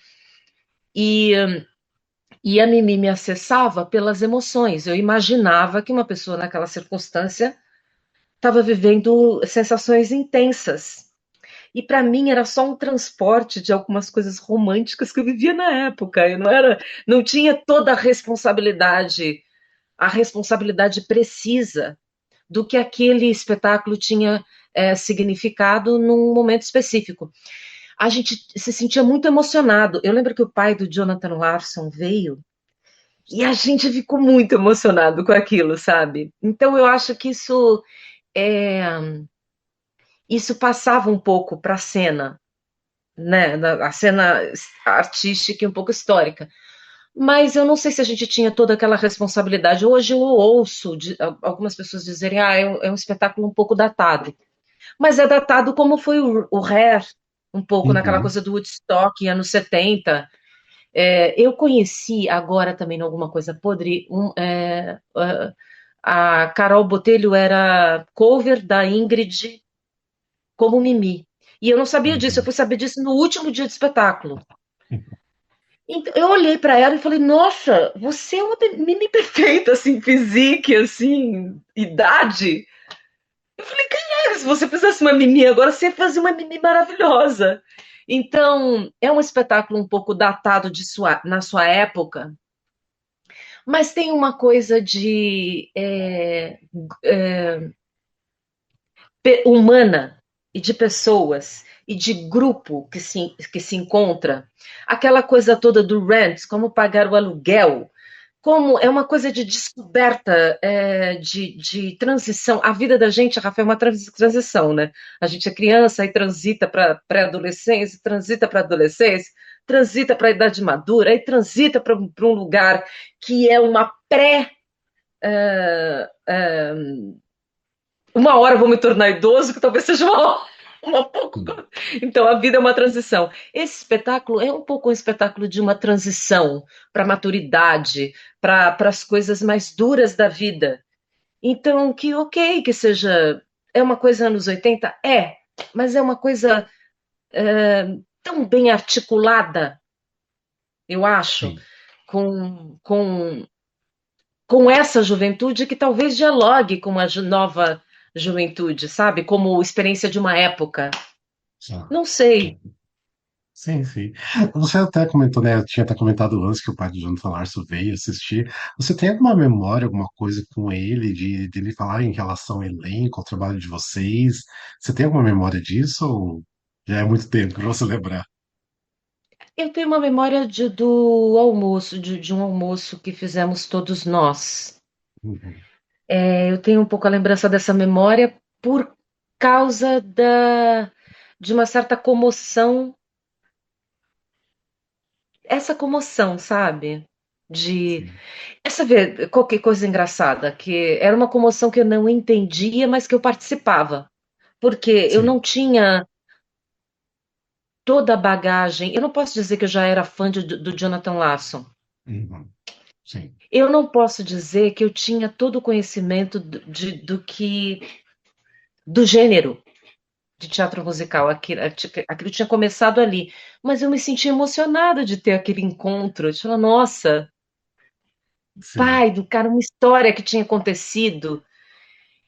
E, e a Mimi me acessava pelas emoções. Eu imaginava que uma pessoa naquela circunstância estava vivendo sensações intensas. E para mim era só um transporte de algumas coisas românticas que eu vivia na época. Eu não tinha toda a responsabilidade precisa do que aquele espetáculo tinha significado num momento específico. A gente se sentia muito emocionado. Eu lembro que o pai do Jonathan Larson veio e a gente ficou muito emocionado com aquilo, sabe? Então eu acho que é, isso passava um pouco para a cena, né? A cena artística e um pouco histórica. Mas eu não sei se a gente tinha toda aquela responsabilidade. Hoje eu ouço algumas pessoas dizerem é um espetáculo um pouco datado. Mas é datado como foi o Hair, um pouco naquela Uhum. coisa do Woodstock, anos 70. Eu conheci agora também alguma coisa podre. A Carol Botelho era cover da Ingrid como Mimi. E eu não sabia disso, eu Uhum. fui saber disso no último dia do espetáculo. Então, eu olhei para ela e falei, nossa, você é uma Mimi perfeita, assim, física, assim, idade. Eu falei, quem é? Se você fizesse uma Mimi agora, você ia fazer uma Mimi maravilhosa. Então, é um espetáculo um pouco datado na sua época, mas tem uma coisa de humana e de pessoas e de grupo que se encontra. Aquela coisa toda do rent, como pagar o aluguel, como é uma coisa de descoberta, de transição. A vida da gente, Rafael, é uma transição, né? A gente é criança e transita para pré-adolescência, transita para adolescência, transita para a idade madura, e transita para um lugar que é uma pré. Uma hora eu vou me tornar idoso, que talvez seja uma pouco. Então, a vida é uma transição. Esse espetáculo é um pouco um espetáculo de uma transição para a maturidade, para as coisas mais duras da vida. Então, que ok, que seja. É uma coisa anos 80? É, mas é uma coisa tão bem articulada, eu acho, Sim. com, com, com essa juventude que talvez dialogue com a nova juventude, sabe? Como experiência de uma época. Sim. Não sei. Sim, sim. Você até comentou, né? Eu tinha até comentado antes que o pai do Jonathan Larson veio assistir. Você tem alguma memória, alguma coisa com ele, de ele falar em relação ao elenco, ao trabalho de vocês? Você tem alguma memória disso ou já é muito tempo para você lembrar? Eu tenho uma memória do almoço, de um almoço que fizemos todos nós. Uhum. Eu tenho um pouco a lembrança dessa memória por causa de uma certa comoção, essa comoção, sabe? De Sim, essa qualquer coisa engraçada, que era uma comoção que eu não entendia, mas que eu participava, porque eu sim. não tinha toda a bagagem. Eu não posso dizer que eu já era fã do Jonathan Larson. Uhum. Sim, Eu não posso dizer que eu tinha todo o conhecimento do gênero de teatro musical. Aquilo tinha começado ali. Mas eu me senti emocionada de ter aquele encontro. De falar, nossa, sim. pai do cara, uma história que tinha acontecido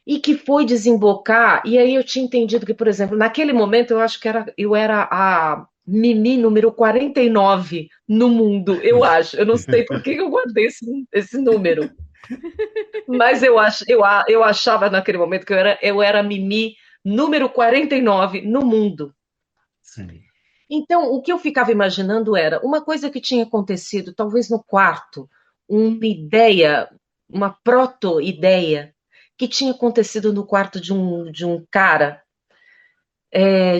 e que foi desembocar. E aí eu tinha entendido que, por exemplo, naquele momento eu acho que eu era a Mimi número 49 no mundo, eu acho. Eu não sei por que eu guardei esse número. Mas eu achava naquele momento que eu era a Mimi número 49 no mundo. Sim. Então, o que eu ficava imaginando era uma coisa que tinha acontecido, talvez no quarto, uma ideia, uma proto-ideia, que tinha acontecido no quarto de um cara,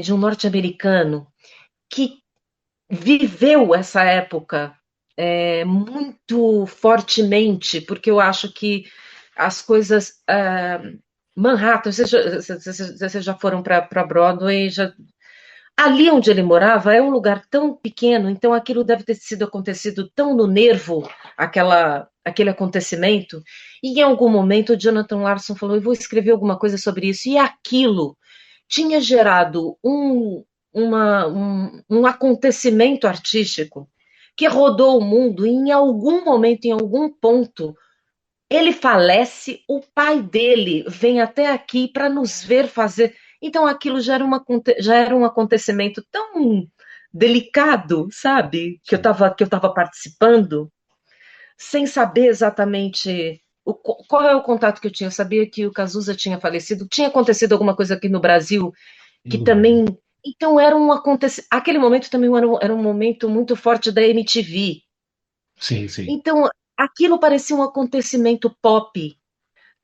de um norte-americano, que viveu essa época muito fortemente, porque eu acho que as coisas. Manhattan, vocês já foram para Broadway, ali onde ele morava é um lugar tão pequeno, então aquilo deve ter sido acontecido tão no nervo, aquele acontecimento, e em algum momento o Jonathan Larson falou, eu vou escrever alguma coisa sobre isso, e aquilo tinha gerado um acontecimento artístico que rodou o mundo e em algum momento, em algum ponto, ele falece, o pai dele vem até aqui para nos ver fazer. Então aquilo já era um acontecimento tão delicado, sabe? Que eu Sim. estava participando, sem saber exatamente qual é o contato que eu tinha. Eu sabia que o Cazuza tinha falecido, tinha acontecido alguma coisa aqui no Brasil que Uhum. também. Então era um acontecimento. Aquele momento também era um momento muito forte da MTV. Sim, sim. Então aquilo parecia um acontecimento pop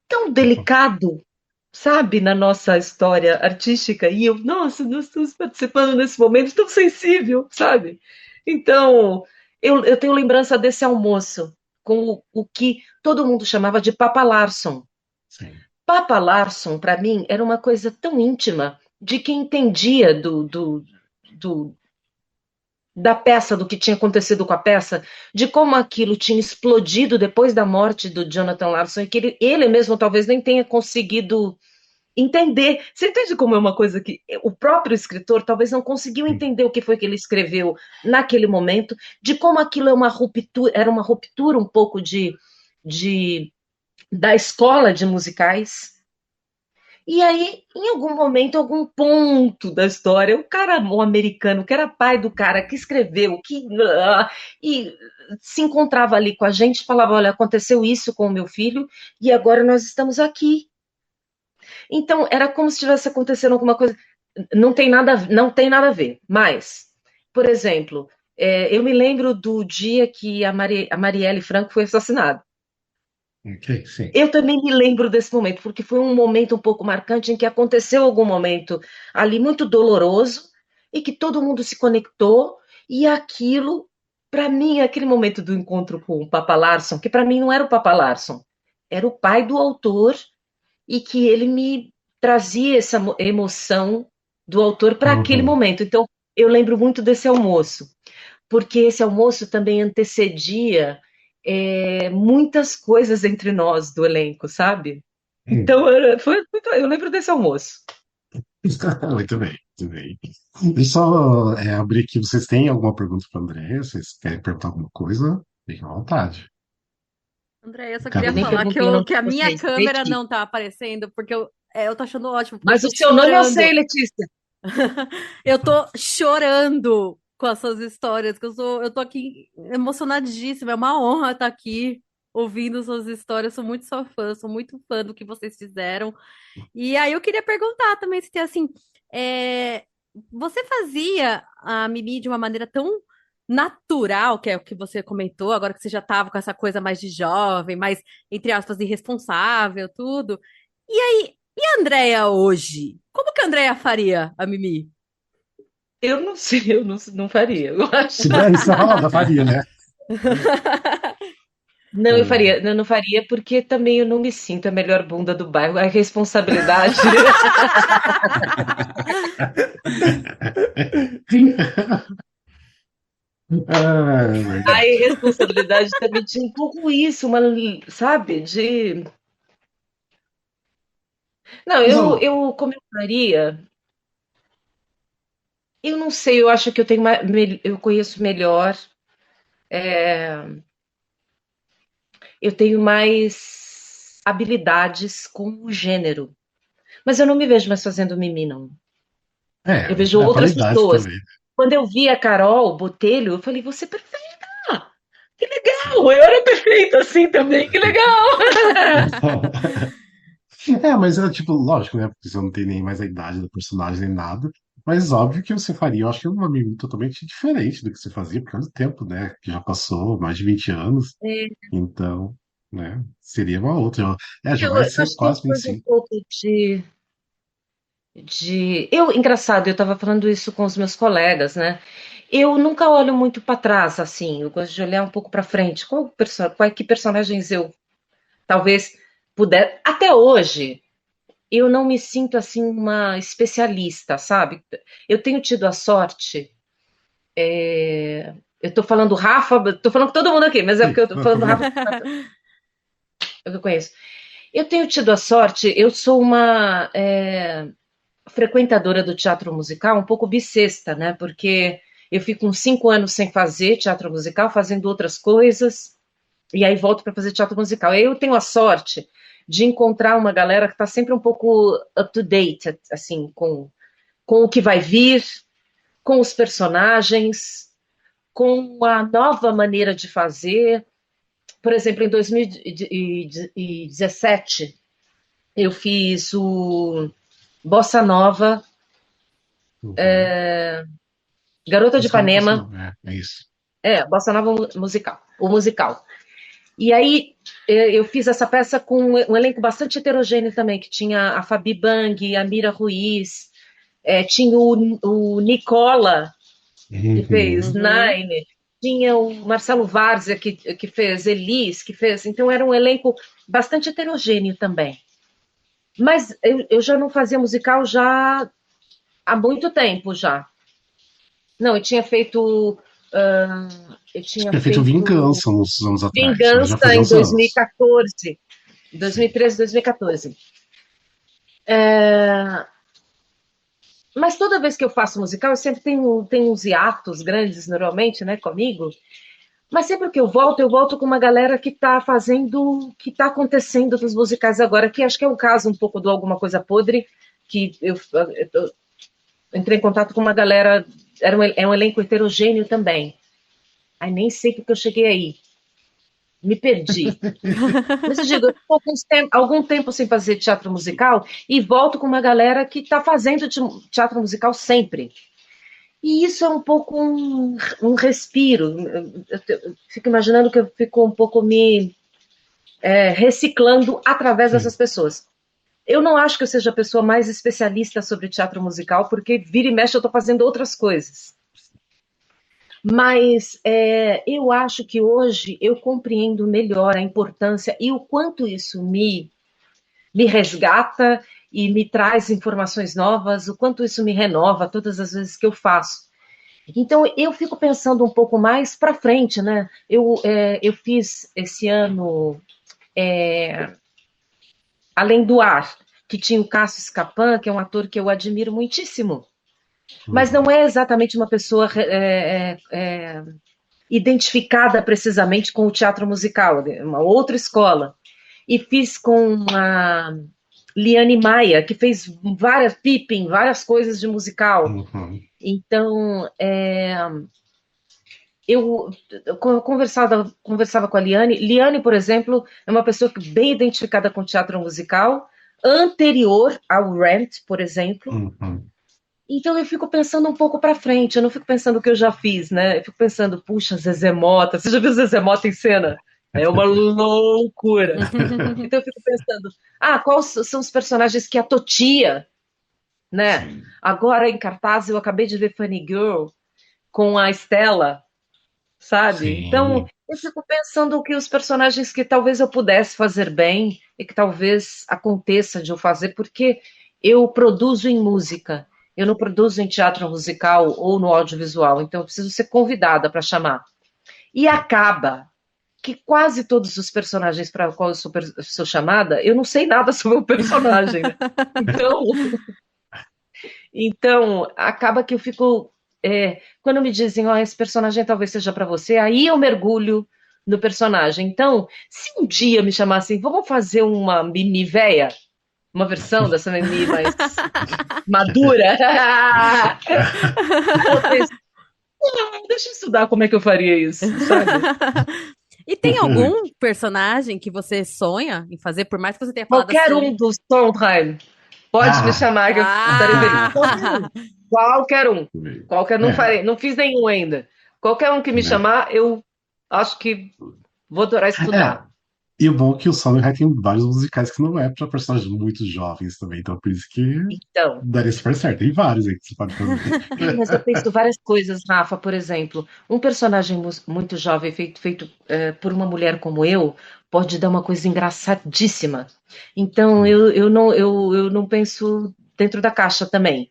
tão delicado, sabe, na nossa história artística. E eu, nossa, nós estamos participando nesse momento tão sensível, sabe? Então, eu tenho lembrança desse almoço com o que todo mundo chamava de Papa Larson. Sim. Papa Larson, para mim, era uma coisa tão íntima de quem entendia do, da peça, do que tinha acontecido com a peça, de como aquilo tinha explodido depois da morte do Jonathan Larson e que ele mesmo talvez nem tenha conseguido entender. Você entende como é uma coisa que o próprio escritor talvez não conseguiu Sim. entender o que foi que ele escreveu naquele momento, de como aquilo é uma ruptura, era uma ruptura um pouco de da escola de musicais. E aí, em algum momento, algum ponto da história, o cara, o americano, que era pai do cara que escreveu, e se encontrava ali com a gente, falava: olha, aconteceu isso com o meu filho, e agora nós estamos aqui. Então, era como se estivesse acontecendo alguma coisa. Não tem nada a ver. Mas, por exemplo, eu me lembro do dia que a Marielle Franco foi assassinada. Ok, sim. Eu também me lembro desse momento, porque foi um momento um pouco marcante em que aconteceu algum momento ali muito doloroso e que todo mundo se conectou e aquilo, para mim, aquele momento do encontro com o Papa Larson, que para mim não era o Papa Larson, era o pai do autor e que ele me trazia essa emoção do autor para aquele Uhum. momento. Então, eu lembro muito desse almoço, porque esse almoço também antecedia muitas coisas entre nós do elenco, sabe? Então, eu lembro desse almoço. Muito bem, muito bem. Deixa eu só abrir aqui. Vocês têm alguma pergunta para o André? Vocês querem perguntar alguma coisa? Fiquem à vontade. André, eu só Cada queria Eu nem um. falar perguntei o nome que de a minha vocês. câmera Letícia. não tá aparecendo, porque eu tô achando ótimo, porque eu Mas o tô seu nome eu sei, chorando. Letícia. Eu tô chorando com as suas histórias, eu tô aqui emocionadíssima. É uma honra estar aqui ouvindo suas histórias. Sou muito sua fã, sou muito fã do que vocês fizeram. E aí eu queria perguntar também se tem assim, é, você fazia a Mimi de uma maneira tão natural, que é o que você comentou, agora que você já estava com essa coisa mais de jovem, mais, entre aspas, irresponsável, tudo. E a Andrea hoje? Como que a Andrea faria a Mimi? Eu não sei, eu não faria, eu acho. Se der isso, roda, faria, né? Não, É. eu não faria porque também eu não me sinto a melhor bunda do bairro. A responsabilidade. É A verdade. irresponsabilidade também tinha um pouco isso, sabe, de. Não, Mas, ó, como eu faria, eu não sei, eu acho que eu conheço melhor, eu tenho mais habilidades com o gênero. Mas eu não me vejo mais fazendo mimi, não. Eu vejo a outras qualidade pessoas. também. Quando eu vi a Carol Botelho, eu falei, você é perfeita! Que legal! Eu era perfeita assim também, que legal! Mas é tipo, lógico, né? Porque você não tem nem mais a idade do personagem nem nada. Mas óbvio que você faria, eu acho que uma mimimi totalmente diferente do que você fazia, por causa do tempo, né? Que já passou mais de 20 anos. Então, né? Seria uma outra. Já Eu vai ser acho que tem quase uma coisa um 25. pouco engraçado, eu estava falando isso com os meus colegas, né? Eu nunca olho muito para trás, assim, eu gosto de olhar um pouco para frente. Que personagens eu talvez puder. Até hoje, eu não me sinto assim uma especialista, sabe? Eu tenho tido a sorte. Eu tô falando Rafa, tô falando com todo mundo aqui, mas é Sim, porque eu tô não, falando do Rafa, que eu conheço. Eu tenho tido a sorte, eu sou uma frequentadora do teatro musical, um pouco bissexta, né? Porque eu fico uns 5 anos sem fazer teatro musical, fazendo outras coisas, e aí volto para fazer teatro musical. Eu tenho a sorte de encontrar uma galera que está sempre um pouco up to date, assim, com o que vai vir, com os personagens, com a nova maneira de fazer. Por exemplo, em 2017, eu fiz o Bossa Nova, uhum. Garota de Música não posso, Ipanema, não. É isso. Bossa Nova musical, o musical. E aí eu fiz essa peça com um elenco bastante heterogêneo também, que tinha a Fabi Bang, a Mira Ruiz, tinha o Nicola, que fez Uhum. Uhum. Nine, tinha o Marcelo Várzea, que fez Elis, que fez. Então era um elenco bastante heterogêneo também. Mas eu já não fazia musical já há muito tempo já. Não, eu Você tinha tinha feito feito Vingança uns anos atrás, mas já Vingança fazia em uns anos. 2014, Sim. 2013, 2014. É, mas toda vez que eu faço musical, eu sempre tenho uns hiatos grandes, normalmente, né, comigo. Mas sempre que eu volto com uma galera que está fazendo, o que está acontecendo nos musicais agora, que acho que é o caso um pouco do Alguma Coisa Podre, que eu entrei em contato com uma galera, é um elenco heterogêneo também. Ai, nem sei porque eu cheguei aí, me perdi. Mas eu digo, eu estou algum tempo sem fazer teatro musical e volto com uma galera que está fazendo teatro musical sempre. E isso é um pouco um respiro. Eu fico imaginando que eu fico um pouco me reciclando através Sim. dessas pessoas. Eu não acho que eu seja a pessoa mais especialista sobre teatro musical, porque vira e mexe eu estou fazendo outras coisas. Mas eu acho que hoje eu compreendo melhor a importância e o quanto isso me resgata e me traz informações novas, o quanto isso me renova todas as vezes que eu faço. Então eu fico pensando um pouco mais para frente, né? Eu fiz esse ano além do ar, que tinha o Cássio Escapan, que é um ator que eu admiro muitíssimo, mas não é exatamente uma pessoa identificada precisamente com o teatro musical, uma outra escola. E fiz com a Liane Maia, que fez Pippin, várias coisas de musical. Uhum. Então, eu conversava com a Liane. Liane, por exemplo, é uma pessoa bem identificada com teatro musical, anterior ao Rent, por exemplo. Uhum. Então eu fico pensando um pouco para frente, eu não fico pensando o que eu já fiz, né? Eu fico pensando, puxa, Zezé Mota, você já viu Zezé Mota em cena? É uma loucura. Então eu fico pensando, quais são os personagens que a Totia, né? Sim. Agora em cartaz eu acabei de ver Funny Girl com a Estela, sabe? Então Sim. eu fico pensando que os personagens que talvez eu pudesse fazer bem e que talvez aconteça de eu fazer, porque eu produzo em música. Eu não produzo em teatro musical ou no audiovisual, então eu preciso ser convidada para chamar. E acaba que quase todos os personagens para os quais eu sou chamada, eu não sei nada sobre o personagem. Né? Então, acaba que eu fico... quando me dizem, esse personagem talvez seja para você, aí eu mergulho no personagem. Então, se um dia me chamassem, vamos fazer uma Mimi véia? Uma versão dessa Mimi mais madura. Deixa eu estudar como é que eu faria isso, sabe? E tem algum personagem que você sonha em fazer, por mais que você tenha falado Qualquer assim? um dos Sondheim. Pode me chamar que eu estarei feliz. Qualquer um. Não fiz nenhum ainda. Qualquer um que me chamar, eu acho que vou adorar estudar. E o bom é que o Sondheim tem vários musicais que não é para personagens muito jovens também, então por isso que daria super certo. Tem vários aí que você pode fazer. Mas eu penso várias coisas, Rafa. Por exemplo, um personagem muito jovem feito por uma mulher como eu pode dar uma coisa engraçadíssima. Então eu não penso dentro da caixa também.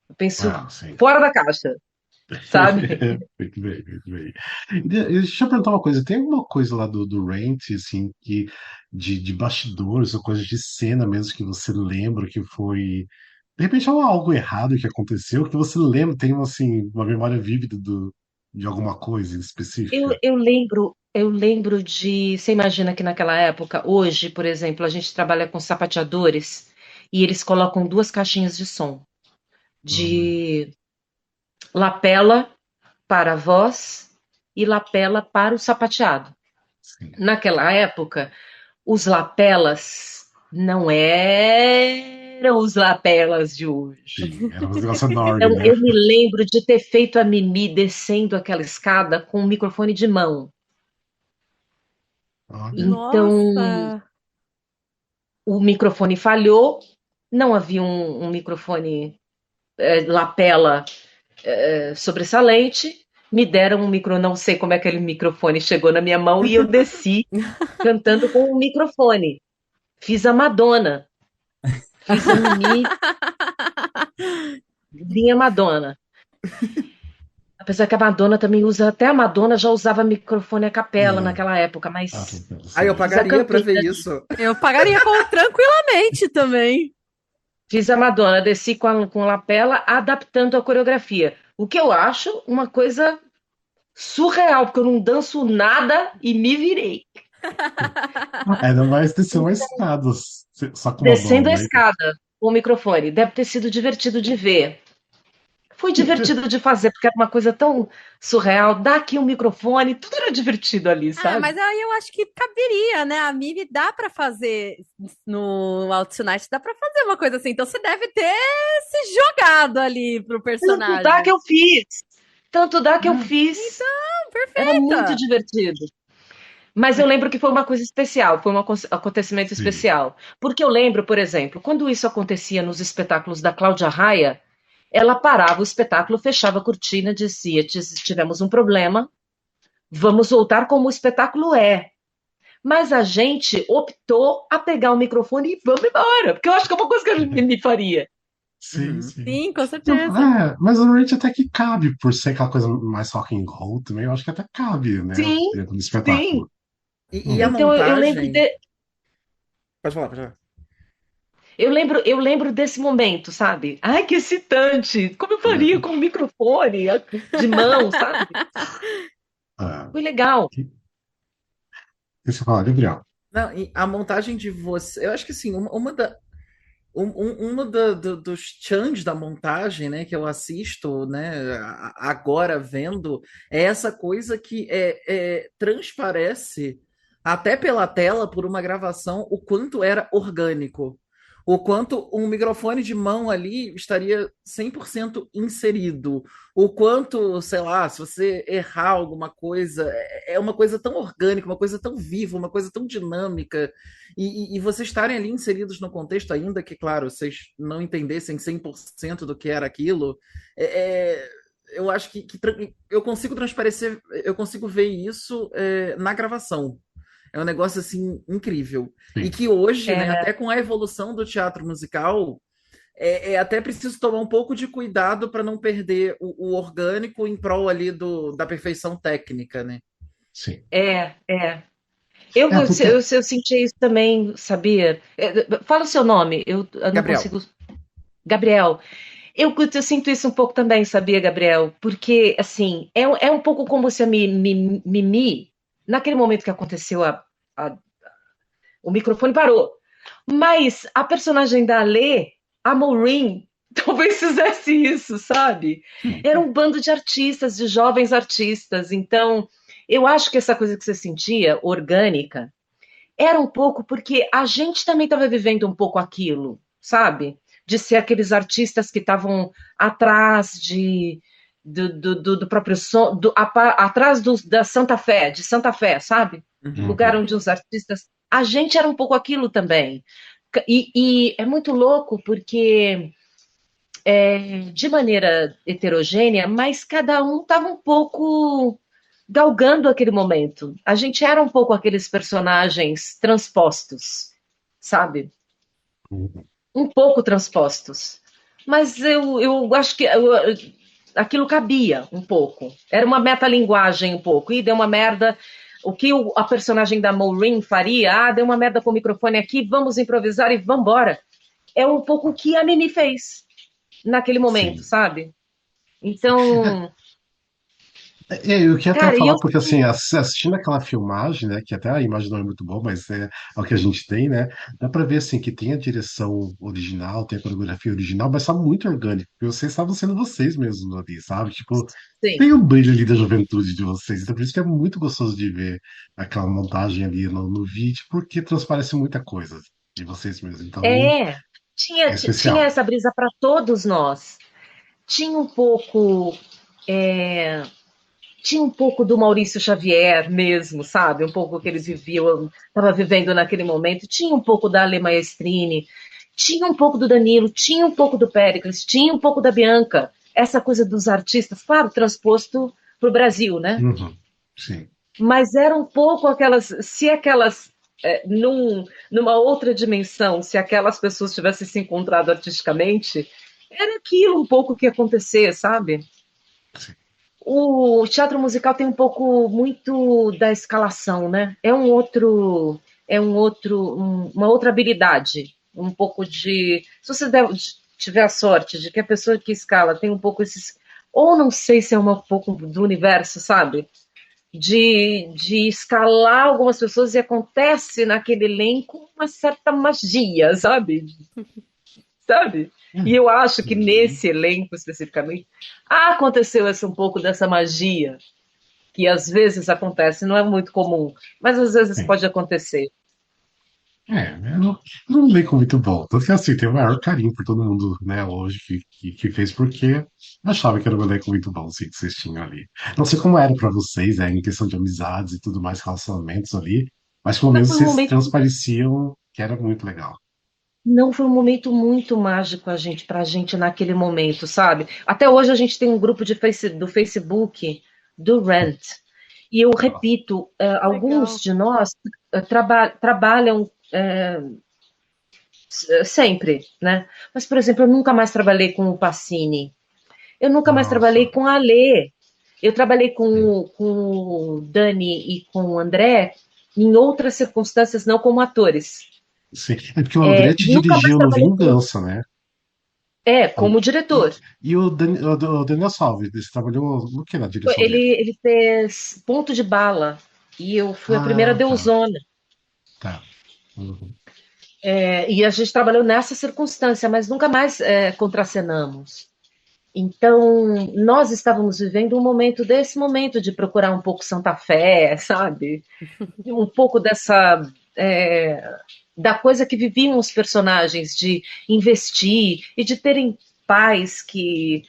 Eu penso fora da caixa. Sabe? Muito bem, muito bem. Deixa eu perguntar uma coisa. Tem alguma coisa lá do Rent, assim, de bastidores ou coisas de cena mesmo que você lembra que foi. De repente, algo errado que aconteceu, que você lembra, tem assim, uma memória vívida de alguma coisa em específica? Eu lembro de. Você imagina que naquela época, hoje, por exemplo, a gente trabalha com sapateadores e eles colocam 2 caixinhas de som. De lapela para a voz e lapela para o sapateado. Sim. Naquela época, os lapelas não eram os lapelas de hoje. Sim, era um negócio enorme, então, né? eu me lembro de ter feito a Mimi descendo aquela escada com um microfone de mão. Então, nossa. O microfone falhou, não havia um microfone lapela sobressalente, me deram não sei como é que aquele microfone chegou na minha mão e eu desci cantando com o microfone. Fiz a Madonna. Fiz a Mimi. Vinha Madonna. Apesar que a Madonna também usa, até a Madonna já usava microfone a capela naquela época, mas... eu pagaria pra ver isso. Eu pagaria tranquilamente também. Fiz a Madonna, desci com lapela, adaptando a coreografia. O que eu acho uma coisa surreal, porque eu não danço nada e me virei. Ainda mais descer uma escada, só com Descendo a escada com o microfone. Deve ter sido divertido de ver. Foi divertido de fazer, porque era uma coisa tão surreal. Dá aqui um microfone, tudo era divertido ali, sabe? Mas aí eu acho que caberia, né? A Mimi dá pra fazer no Out Tonight, dá pra fazer uma coisa assim. Então você deve ter se jogado ali pro personagem. Tanto dá que eu fiz. Tanto dá que eu fiz. Então, perfeito. Era muito divertido. Mas eu lembro que foi uma coisa especial, foi um acontecimento especial. Porque eu lembro, por exemplo, quando isso acontecia nos espetáculos da Cláudia Raia, ela parava o espetáculo, fechava a cortina, dizia: tivemos um problema, vamos voltar como o espetáculo é. Mas a gente optou a pegar o microfone e vamos embora, porque eu acho que é uma coisa que a gente me faria. Sim, com certeza. Mas o Rent até que cabe, por ser aquela coisa mais rock and roll também, eu acho que até cabe, né? Sim, no espetáculo. E a então montagem... eu lembro de... Pode falar. Eu lembro desse momento, sabe? Ai, que excitante! Como eu faria com o microfone de mão, sabe? Ah, Foi legal. e você fala, Gabriel? Não, e a montagem de você. Eu acho que assim, uma dos chans da montagem, né, que eu assisto, né, agora vendo, é essa coisa que transparece até pela tela, por uma gravação, o quanto era orgânico. O quanto um microfone de mão ali estaria 100% inserido. O quanto, sei lá, se você errar alguma coisa, é uma coisa tão orgânica, uma coisa tão viva, uma coisa tão dinâmica. E vocês estarem ali inseridos no contexto, ainda que, claro, vocês não entendessem 100% do que era aquilo, eu acho que eu consigo transparecer, eu consigo ver isso na gravação. É um negócio assim incrível. E Sim. que hoje, né, É, até com a evolução do teatro musical, até preciso tomar um pouco de cuidado para não perder o orgânico em prol ali da perfeição técnica, né? Sim. é. Eu senti isso também, sabia? Fala o seu nome, eu não Gabriel. consigo. Gabriel. Eu sinto isso um pouco também, sabia, Gabriel? Porque, assim, é um pouco como se a Mimi, naquele momento que aconteceu, a- o microfone parou. Mas a personagem da Lê, a Maureen, talvez fizesse isso, sabe? Era um bando de artistas, de jovens artistas. Então, eu acho que essa coisa que você sentia, orgânica, era um pouco porque a gente também estava vivendo um pouco aquilo, sabe? De ser aqueles artistas que estavam atrás do próprio som, atrás da Santa Fé, de Santa Fé, sabe? Uhum. Lugar onde os artistas. A gente era um pouco aquilo também. E é muito louco porque de maneira heterogênea, mas cada um estava um pouco galgando aquele momento. A gente era um pouco aqueles personagens transpostos, sabe? Uhum. Um pouco transpostos. Mas eu acho que aquilo cabia um pouco. Era uma metalinguagem um pouco. E deu uma merda. O que a personagem da Maureen faria? Ah, deu uma merda com o microfone aqui, vamos improvisar e vamos embora. É um pouco o que a Mimi fez naquele momento, Sim. sabe? Então, Eu queria até cara, e eu falar, porque assim, assistindo aquela filmagem, né, que até a imagem não é muito boa, mas é o que a gente tem, né, dá pra ver, assim, que tem a direção original, tem a coreografia original, mas tá muito orgânico, porque vocês estavam sendo vocês mesmos ali, sabe? Tipo, sim. tem o brilho ali da juventude de vocês, então por isso que é muito gostoso de ver aquela montagem ali no vídeo, porque transparece muita coisa de vocês mesmos, então É, é tinha especial. essa brisa para todos nós. Tinha um pouco. é, Tinha um pouco do Maurício Xavier mesmo, sabe? Um pouco que ele vivia, estava vivendo naquele momento. Tinha um pouco da Ale Maestrini, tinha um pouco do Danilo, tinha um pouco do Péricles, tinha um pouco da Bianca. Essa coisa dos artistas, claro, transposto para o Brasil, né? Uhum. Sim. Mas era um pouco aquelas. Se aquelas. Numa outra dimensão, se aquelas pessoas tivessem se encontrado artisticamente, era aquilo um pouco que ia acontecer, sabe? Sim. O teatro musical tem um pouco muito da escalação, né? Uma outra habilidade, um pouco de, se você tiver a sorte de que a pessoa que escala tem um pouco esses, ou não sei se é um pouco do universo, sabe? De escalar algumas pessoas e acontece naquele elenco uma certa magia, sabe? Sabe? E eu acho que Uhum. nesse elenco especificamente aconteceu um pouco dessa magia, que às vezes acontece, não é muito comum, mas às vezes Sim. pode acontecer. Eu não lembro com muito bom. Tanto que assim, tenho o maior carinho por todo mundo, né, hoje que fez, porque eu achava que era um elenco muito bom, assim, que vocês tinham ali. Não sei como era pra vocês, né, em questão de amizades e tudo mais, relacionamentos ali, mas pelo Não menos foi um vocês momento, transpareciam que era muito legal. não foi um momento muito mágico pra gente naquele momento, sabe? Até hoje a gente tem um grupo do Facebook do Rent. E eu Ó, repito, alguns Legal. de nós trabalham sempre, né? Mas, por exemplo, eu nunca mais trabalhei com o Pacini. Eu nunca mais trabalhei nossa, com a Alê. Eu trabalhei sim, com o Dani e com o André em outras circunstâncias, não como atores. sim. É porque o André te Nunca mais dirigiu no trabalhei com... Vingança, né? como diretor. E o Daniel Salve, você trabalhou no que na direção dele? Ele fez Ponto de Bala e eu fui a primeira Ah, tá, Deusona. tá. Uhum. E a gente trabalhou nessa circunstância, mas nunca mais contracenamos. Então, nós estávamos vivendo um momento desse momento de procurar um pouco Santa Fé, sabe? Um pouco dessa da coisa que viviam os personagens, de investir e de terem pais que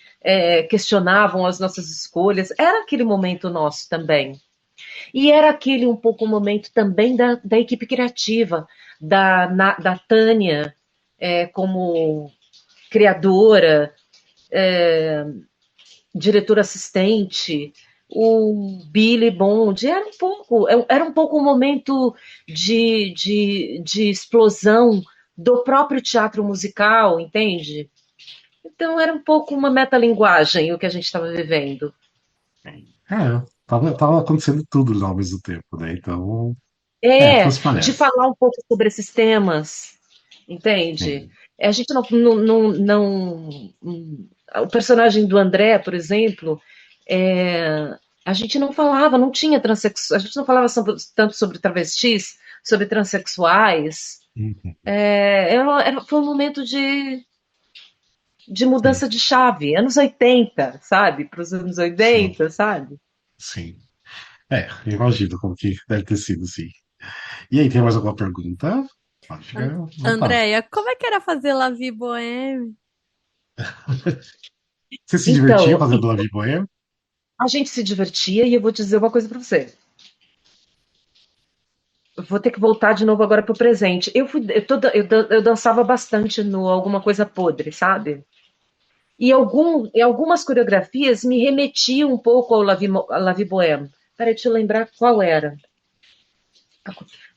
questionavam as nossas escolhas. Era aquele momento nosso também. E era aquele um pouco o momento também da equipe criativa, da Tânia como criadora, diretora assistente, o Billy Bond, era um pouco um momento de explosão do próprio teatro musical, entende? Então era um pouco uma metalinguagem o que a gente estava vivendo. Tava acontecendo tudo lá ao mesmo tempo, né? Então, De transparece. falar um pouco sobre esses temas, entende? Sim. A gente o personagem do André, por exemplo, a gente não falava, não tinha transexuais, a gente não falava tanto sobre travestis, sobre transexuais. Uhum. Foi um momento de Sim, mudança de chave, anos 80, sabe? Para os anos sim, 80, sabe? sim. Eu imagino como que deve ter sido, sim. E aí, tem mais alguma pergunta? Pode ficar à vontade. Andréia, como é que era fazer La Vie Bohème? Você se divertia Então, fazendo La Vie Bohème? a gente se divertia e eu vou dizer uma coisa para você. Vou ter que voltar de novo agora pro presente. Eu dançava bastante no Alguma Coisa Podre, sabe? E algumas coreografias me remetiam um pouco ao La Vie Bohème. Peraí, deixa eu lembrar qual era.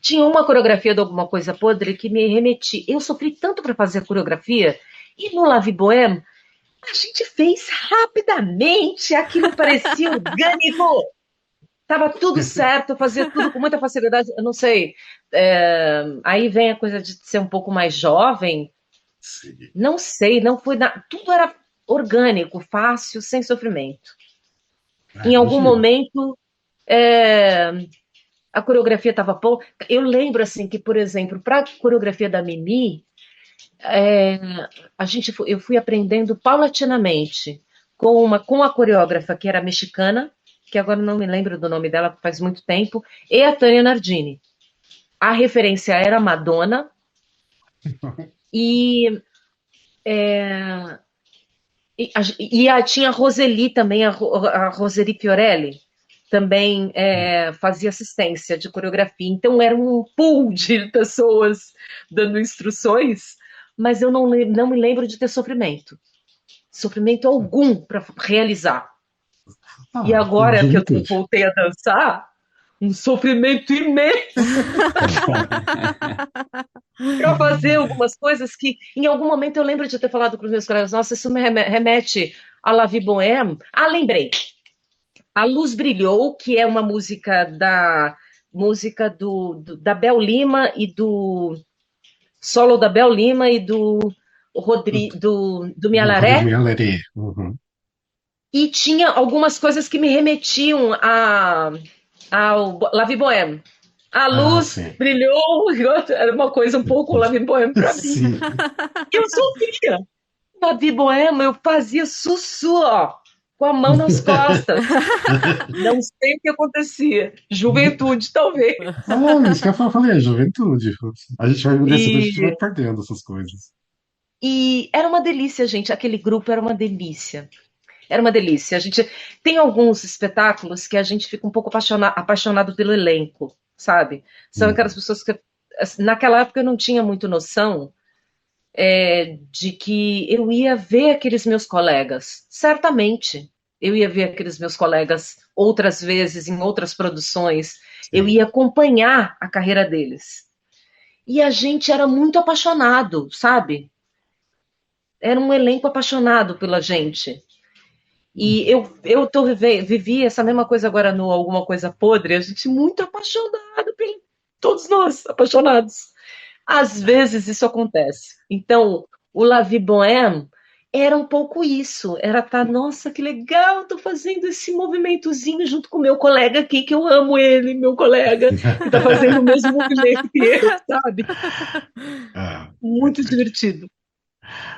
Tinha uma coreografia de Alguma Coisa Podre que me remetia. Eu sofri tanto para fazer a coreografia, e no La Vie Bohème, a gente fez rapidamente, aquilo parecia orgânico. Tava tudo certo, fazia tudo com muita facilidade. Eu não sei. Aí vem a coisa de ser um pouco mais jovem. Sim. Não sei, não foi nada. Tudo era orgânico, fácil, sem sofrimento. Em algum Imagino. momento, a coreografia estava bom. Eu lembro assim que, por exemplo, para a coreografia da Mimi, eu fui aprendendo paulatinamente com a coreógrafa que era mexicana, que agora não me lembro do nome dela, faz muito tempo, e a Tânia Nardini. A referência era Madonna e, tinha a Roseli também, a Roseli Fiorelli, também fazia assistência de coreografia. Então era um pool de pessoas dando instruções, mas eu não me lembro de ter sofrimento algum para realizar. E agora que eu Juventude. voltei a dançar, um sofrimento imenso para fazer algumas coisas que, em algum momento, eu lembro de ter falado com os meus colegas: nossa, isso me remete à La Vie Bohème. Lembrei. A Luz Brilhou, que é uma música da Bel Lima e do solo da Bel Lima e do do Do Rodrigo Mialaré. Mealerê. Uhum. E tinha algumas coisas que me remetiam ao La Vie Bohème. A luz Sim. brilhou, era uma coisa um pouco La Vie Bohème para mim. Sim. Eu sofria. La Vie Bohème, eu fazia sussu, ó, com a mão nas costas. Não sei o que acontecia. Juventude, talvez. Isso que eu falei, é juventude. A gente vai envelhecendo, a gente vai E, perdendo essas coisas. e era uma delícia, gente. Aquele grupo era uma delícia. Era uma delícia. A gente tem alguns espetáculos que a gente fica um pouco apaixonado pelo elenco, sabe? São aquelas Uhum. pessoas que naquela época eu não tinha muito noção de que eu ia ver aqueles meus colegas. Certamente eu ia ver aqueles meus colegas outras vezes em outras produções. Eu Sim. ia acompanhar a carreira deles. E a gente era muito apaixonado, sabe? Era um elenco apaixonado pela gente. E vivi essa mesma coisa agora no Alguma Coisa Podre, a gente muito apaixonado, todos nós apaixonados. Às vezes isso acontece. Então, o La Vie Bohème era um pouco isso. Era tá, nossa, que legal, tô fazendo esse movimentozinho junto com o meu colega aqui, que eu amo ele, meu colega, que tá fazendo o mesmo movimento que eu, sabe? Ah, muito Muito bem, divertido.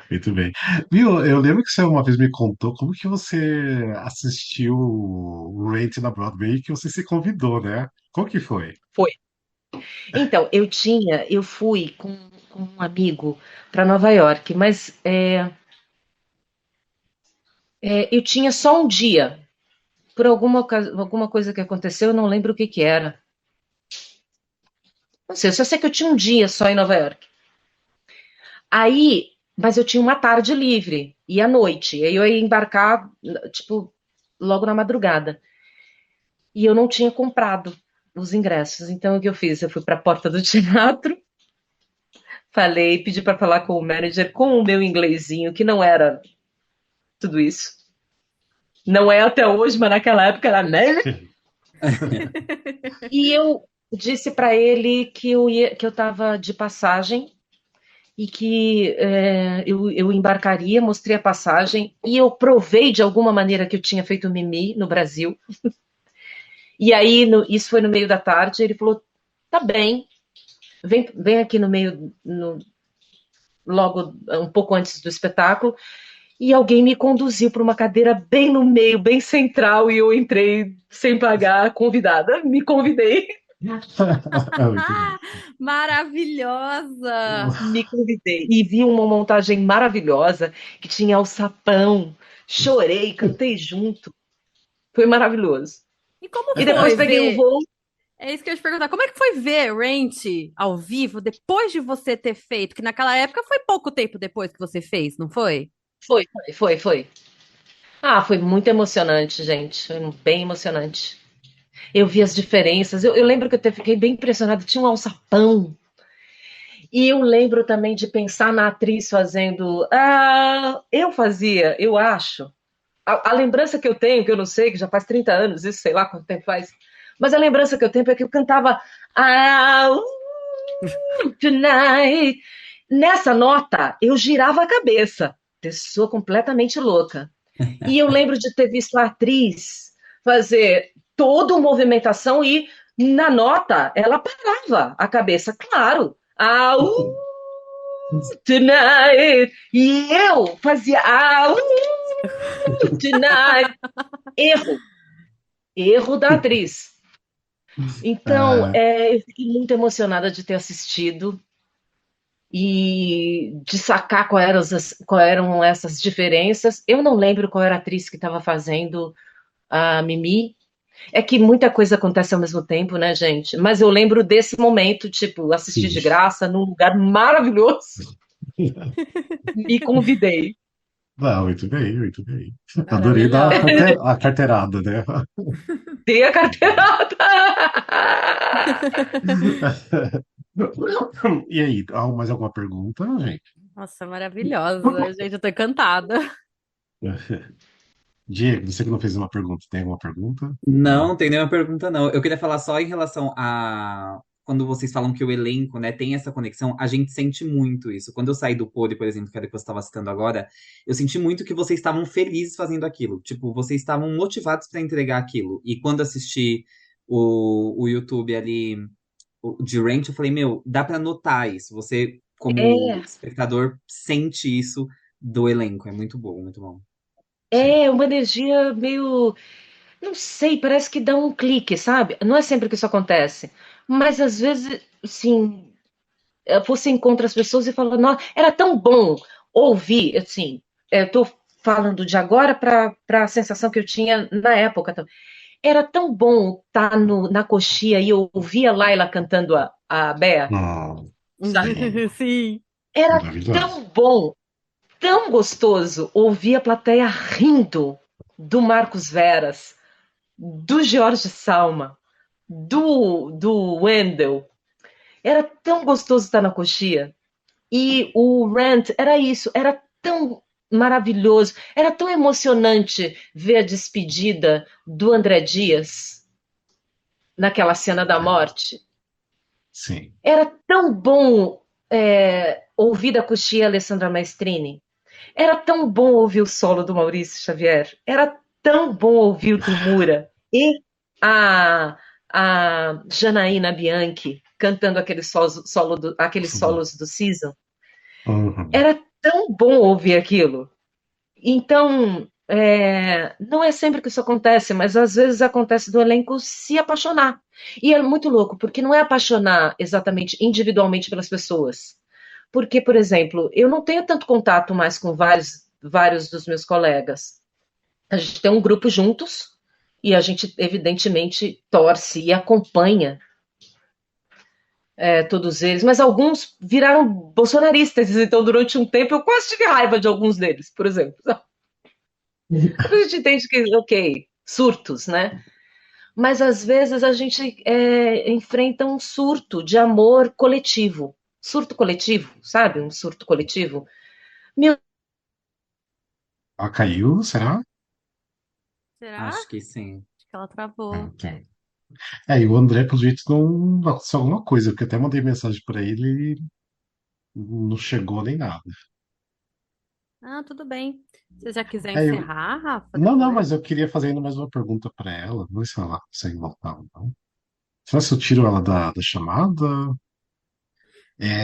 muito bem. Viu, eu lembro que você uma vez me contou como que você assistiu o Rent na Broadway, que você se convidou, né? Como que foi? Foi. Então, eu fui com um amigo para Nova York, mas eu tinha só um dia. Por alguma coisa que aconteceu, eu não lembro o que que era. Não sei, eu só sei que eu tinha um dia só em Nova York. Aí, mas eu tinha uma tarde livre e à noite. Aí eu ia embarcar, tipo, logo na madrugada. E eu não tinha comprado os ingressos. Então, o que eu fiz? Eu fui para a porta do teatro, falei, pedi para falar com o manager com o meu inglesinho, que não era tudo isso. Não é até hoje, mas naquela época era, né? E eu disse para ele que eu estava de passagem e que eu embarcaria, mostrei a passagem e eu provei de alguma maneira que eu tinha feito mimi no Brasil. E aí, isso foi no meio da tarde, ele falou, tá bem, vem aqui no meio, logo um pouco antes do espetáculo, e alguém me conduziu para uma cadeira bem no meio, bem central, e eu entrei sem pagar, convidada, me convidei, Muito bem. Maravilhosa! me convidei, e vi uma montagem maravilhosa, que tinha alçapão, chorei, cantei junto, foi maravilhoso. E como E depois foi peguei um ver? voo. É isso que eu ia te perguntar. Como é que foi ver Rent ao vivo depois de você ter feito? Que naquela época foi pouco tempo depois que você fez, não foi? Foi. Ah, foi muito emocionante, gente. Foi bem emocionante. Eu vi as diferenças. Eu lembro que eu até fiquei bem impressionada. Tinha um alçapão. E eu lembro também de pensar na atriz fazendo. Eu fazia, eu acho. A lembrança que eu tenho, que eu não sei, que já faz 30 anos, isso sei lá quanto tempo faz. Mas a lembrança que eu tenho é que eu cantava Tonight. Nessa nota, eu girava a cabeça. Pessoa completamente louca. E eu lembro de ter visto a atriz fazer toda uma movimentação e na nota ela parava a cabeça, claro. Tonight. E eu fazia tonight. Erro da atriz. Então, Ah, eu fiquei muito emocionada de ter assistido e de sacar quais eram essas diferenças. Eu não lembro qual era a atriz que estava fazendo a Mimi. É que muita coisa acontece ao mesmo tempo, né, gente? Mas eu lembro desse momento, tipo, assisti sim. de graça num lugar maravilhoso. Me convidei. Ah, muito bem, muito bem. Adorei dar a Maravilhosa. a carteirada, né? Dei a carteirada. E aí, mais alguma pergunta, gente? Nossa, maravilhosa. Gente, eu tô encantada. Diego, você que não fez uma pergunta, tem alguma pergunta? Não, não tem nenhuma pergunta, não. Eu queria falar só em relação a. Quando vocês falam que o elenco, né, tem essa conexão, a gente sente muito isso. Quando eu saí do Pole, por exemplo, que era o que você estava citando agora, eu senti muito que vocês estavam felizes fazendo aquilo. Tipo, vocês estavam motivados para entregar aquilo. E quando assisti o YouTube ali, de Ranch, eu falei, meu, dá para notar isso. Você, como É, espectador, sente isso do elenco. É muito bom, muito bom. Sim. é uma energia meio. Não sei, parece que dá um clique, sabe? Não é sempre que isso acontece. Mas às vezes, assim, você encontra as pessoas e fala, nossa, era tão bom ouvir, assim, eu tô falando de agora para a sensação que eu tinha na época. Era tão bom estar na coxia e eu ouvia a Laila cantando a Bea, Ah, sabe? sim, Sim. Era maravilhoso. tão bom, tão gostoso ouvir a plateia rindo do Marcos Veras, do Jorge Salma, do Wendel. Era tão gostoso estar na coxia. E o Rant era isso, era tão maravilhoso, era tão emocionante ver a despedida do André Dias naquela cena da morte. Sim. Era tão bom ouvir da Cuxia e Alessandra Maestrini. Era tão bom ouvir o solo do Maurício Xavier. Era tão bom ouvir o do Mura. E a Janaína Bianchi cantando aqueles Sim. solos do Season. Uhum. Era tão bom ouvir aquilo. Então, não é sempre que isso acontece, mas às vezes acontece do elenco se apaixonar. E é muito louco, porque não é apaixonar exatamente individualmente pelas pessoas. Porque, por exemplo, eu não tenho tanto contato mais com vários dos meus colegas. A gente tem um grupo juntos e a gente, evidentemente, torce e acompanha todos eles, mas alguns viraram bolsonaristas, então durante um tempo eu quase tive raiva de alguns deles, por exemplo. A gente entende que, ok, surtos, né? Mas às vezes a gente enfrenta um surto de amor coletivo. Surto coletivo, sabe? Um surto coletivo. Meu, Ela caiu, será? Será? Acho que sim. Acho que ela travou. Ok. E o André, pelo jeito, não aconteceu alguma coisa, porque eu até mandei mensagem pra ele e não chegou nem nada. Ah, tudo bem. Se você já quiser É, eu... encerrar, Rafa, Não, depois. mas eu queria fazer ainda mais uma pergunta pra ela. Não sei se ela consegue voltar ou não. Será se eu tiro ela da chamada?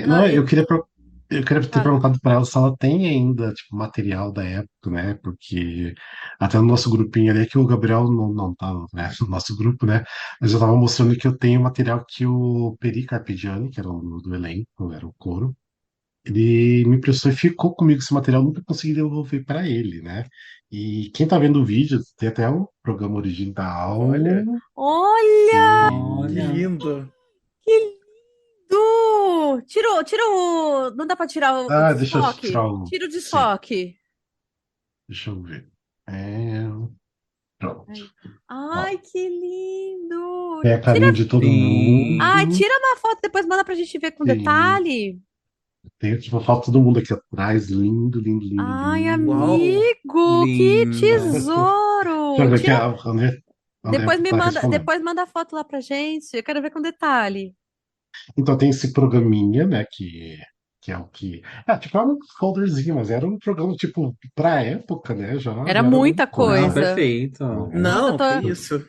Não, Não, eu queria ter fala. perguntado pra ela se ela tem ainda, tipo, material da época, né? Porque até no nosso grupinho ali, que o Gabriel não tá, né, no nosso grupo, né? Mas eu tava mostrando que eu tenho material que o Peri Carpegiani, que era o do elenco, era o coro, ele me emprestou e ficou comigo esse material, nunca consegui devolver pra ele, né? E quem tá vendo o vídeo, tem até o programa original. Olha, Olha, que Olha. lindo. que lindo! Tira o. Não dá pra tirar o Ah, deixa eu tirar desfoque? o. Tira o Sim, desfoque. deixa eu ver. É, pronto. Ai, Ó, ai, que lindo! tem a Tira. carinha de todo Sim. Ai, mundo. tira uma foto, depois manda pra gente ver com Tem, detalhe. tem tipo, a foto todo mundo aqui atrás. Lindo, lindo, lindo, Ai, lindo. Uau. amigo, que Lindo. Deixa eu tesouro! ver aqui, Tira. a André tá respondendo. Depois manda a foto lá pra gente. Eu quero ver com detalhe. Então tem esse programinha, né, que é o que... tipo, é um folderzinho, mas era um programa, tipo, pra época, né, Era já era alguma muita Não, coisa, coisa. perfeito. né? Nossa, eu Não, tô. que isso.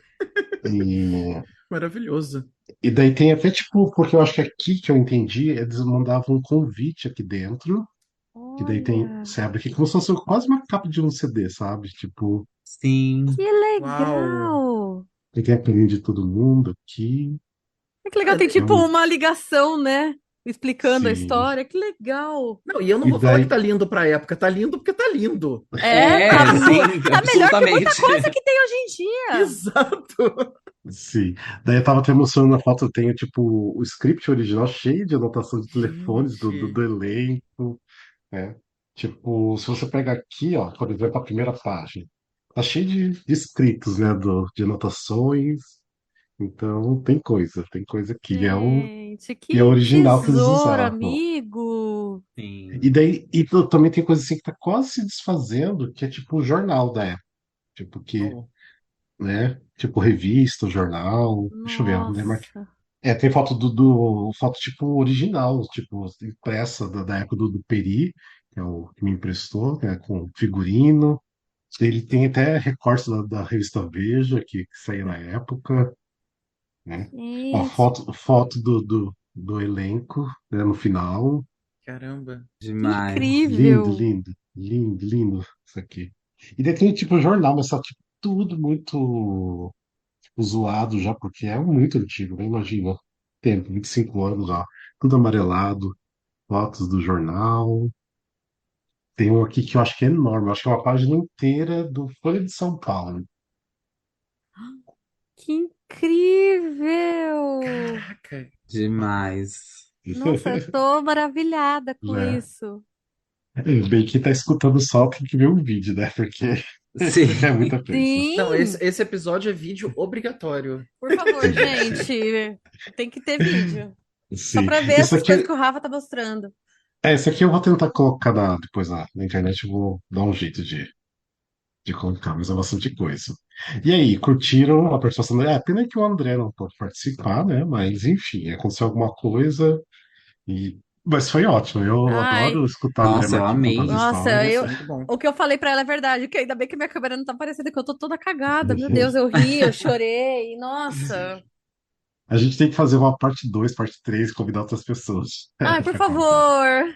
E, Maravilhoso. e daí tem até, tipo, porque eu acho que aqui que eu entendi, eles mandavam um convite aqui dentro, que daí tem, Olha, você abre aqui como se fosse quase uma capa de um CD, sabe? Tipo, Sim. que Uau. legal! tem a carinha de todo mundo aqui. Que legal, Ah, tem É tipo um, uma ligação, né? Explicando a sim. história. Que legal! não, e eu não E vou falar que daí, tá lindo pra época, tá lindo porque tá lindo. É, É, sim, tá melhor que muita absolutamente. coisa que tem hoje em dia. Exato. sim. Daí eu tava até mostrando na foto, eu tenho, tipo, o script original cheio de anotação de telefones Gente. do elenco, né? Tipo, se você pegar aqui, ó, por exemplo, a primeira página, tá cheio de escritos, né, de anotações. Então, tem coisa que Gente, que é o que original que eles tesouro, usavam. amigo! E Sim. daí, também tem coisa assim que tá quase se desfazendo, que é tipo o jornal da época. Tipo, que, Oh, né? Tipo revista, jornal. Deixa eu ver, eu lembro aqui. Nossa. Tem foto foto tipo original, tipo, impressa da época do Peri, que é o que me emprestou, né? Com figurino. Ele tem até recortes da revista Veja, que saiu na época, né? Ó, Gente, foto do elenco, né, no final. caramba. que Demais. Lindo, incrível! lindo, lindo, lindo isso aqui. E daí tem tipo jornal, mas tá tipo, tudo muito tipo, zoado já, porque é muito antigo, né? Imagina. Tempo, 25 anos já. Tudo amarelado, fotos do jornal. Tem um aqui que eu acho que é enorme, eu acho que é uma página inteira do Folha de São Paulo. Que incrível! Caraca. Demais. Nossa, eu tô maravilhada com Já. isso. Bem que tá escutando só tem que ver o vídeo, né? Porque, Sim. porque é muita coisa. Não, Sim, esse episódio é vídeo obrigatório. por favor, gente, tem que ter vídeo. Só Sim. pra ver Isso essas coisas aqui, que o Rafa tá mostrando. esse aqui eu vou tentar colocar depois na internet, eu vou dar um jeito de colocar, mas é bastante coisa. E aí, curtiram a participação dele? Pena que o André não pode participar, né? Mas enfim, aconteceu alguma coisa e Mas foi ótimo. Eu Ai, adoro escutar a André Nossa, eu Martins contar as amei. nossa, histórias. Muito bom. o que eu falei pra ela é verdade, que ainda bem que minha câmera não tá aparecendo, que eu tô toda cagada. Meu Deus, Enfim, eu ri, eu chorei, nossa. a gente tem que fazer uma parte 2, parte 3, convidar outras pessoas Ai, por para contar. favor.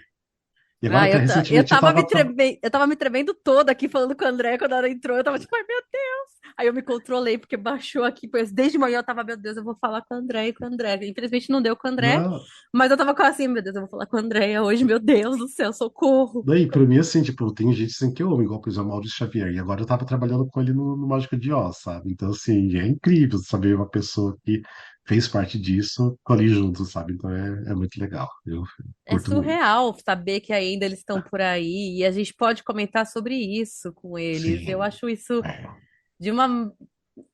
E agora, Ai, até eu recentemente, eu tava me tava. tremendo, eu tava me tremendo toda aqui falando com o André quando ela entrou. Eu tava tipo, ai meu Deus. Aí eu me controlei, porque baixou aqui. Pois desde manhã eu tava, meu Deus, eu vou falar com o André e com o André. Infelizmente não deu com o André, Não, mas eu tava quase assim, meu Deus, eu vou falar com a Andréia hoje, meu Deus do céu, socorro. daí, pra mim, assim, tipo, tem gente assim, que eu amo, igual, por exemplo, Maurício Xavier. E agora eu tava trabalhando com ele no Mágico de Oz, sabe? Então, assim, é incrível saber uma pessoa que fez parte disso com ali junto, sabe? Então é muito legal. Eu É curto muito. surreal saber que ainda eles estão por aí e a gente pode comentar sobre isso com eles. Eu Sim. acho isso É. de uma.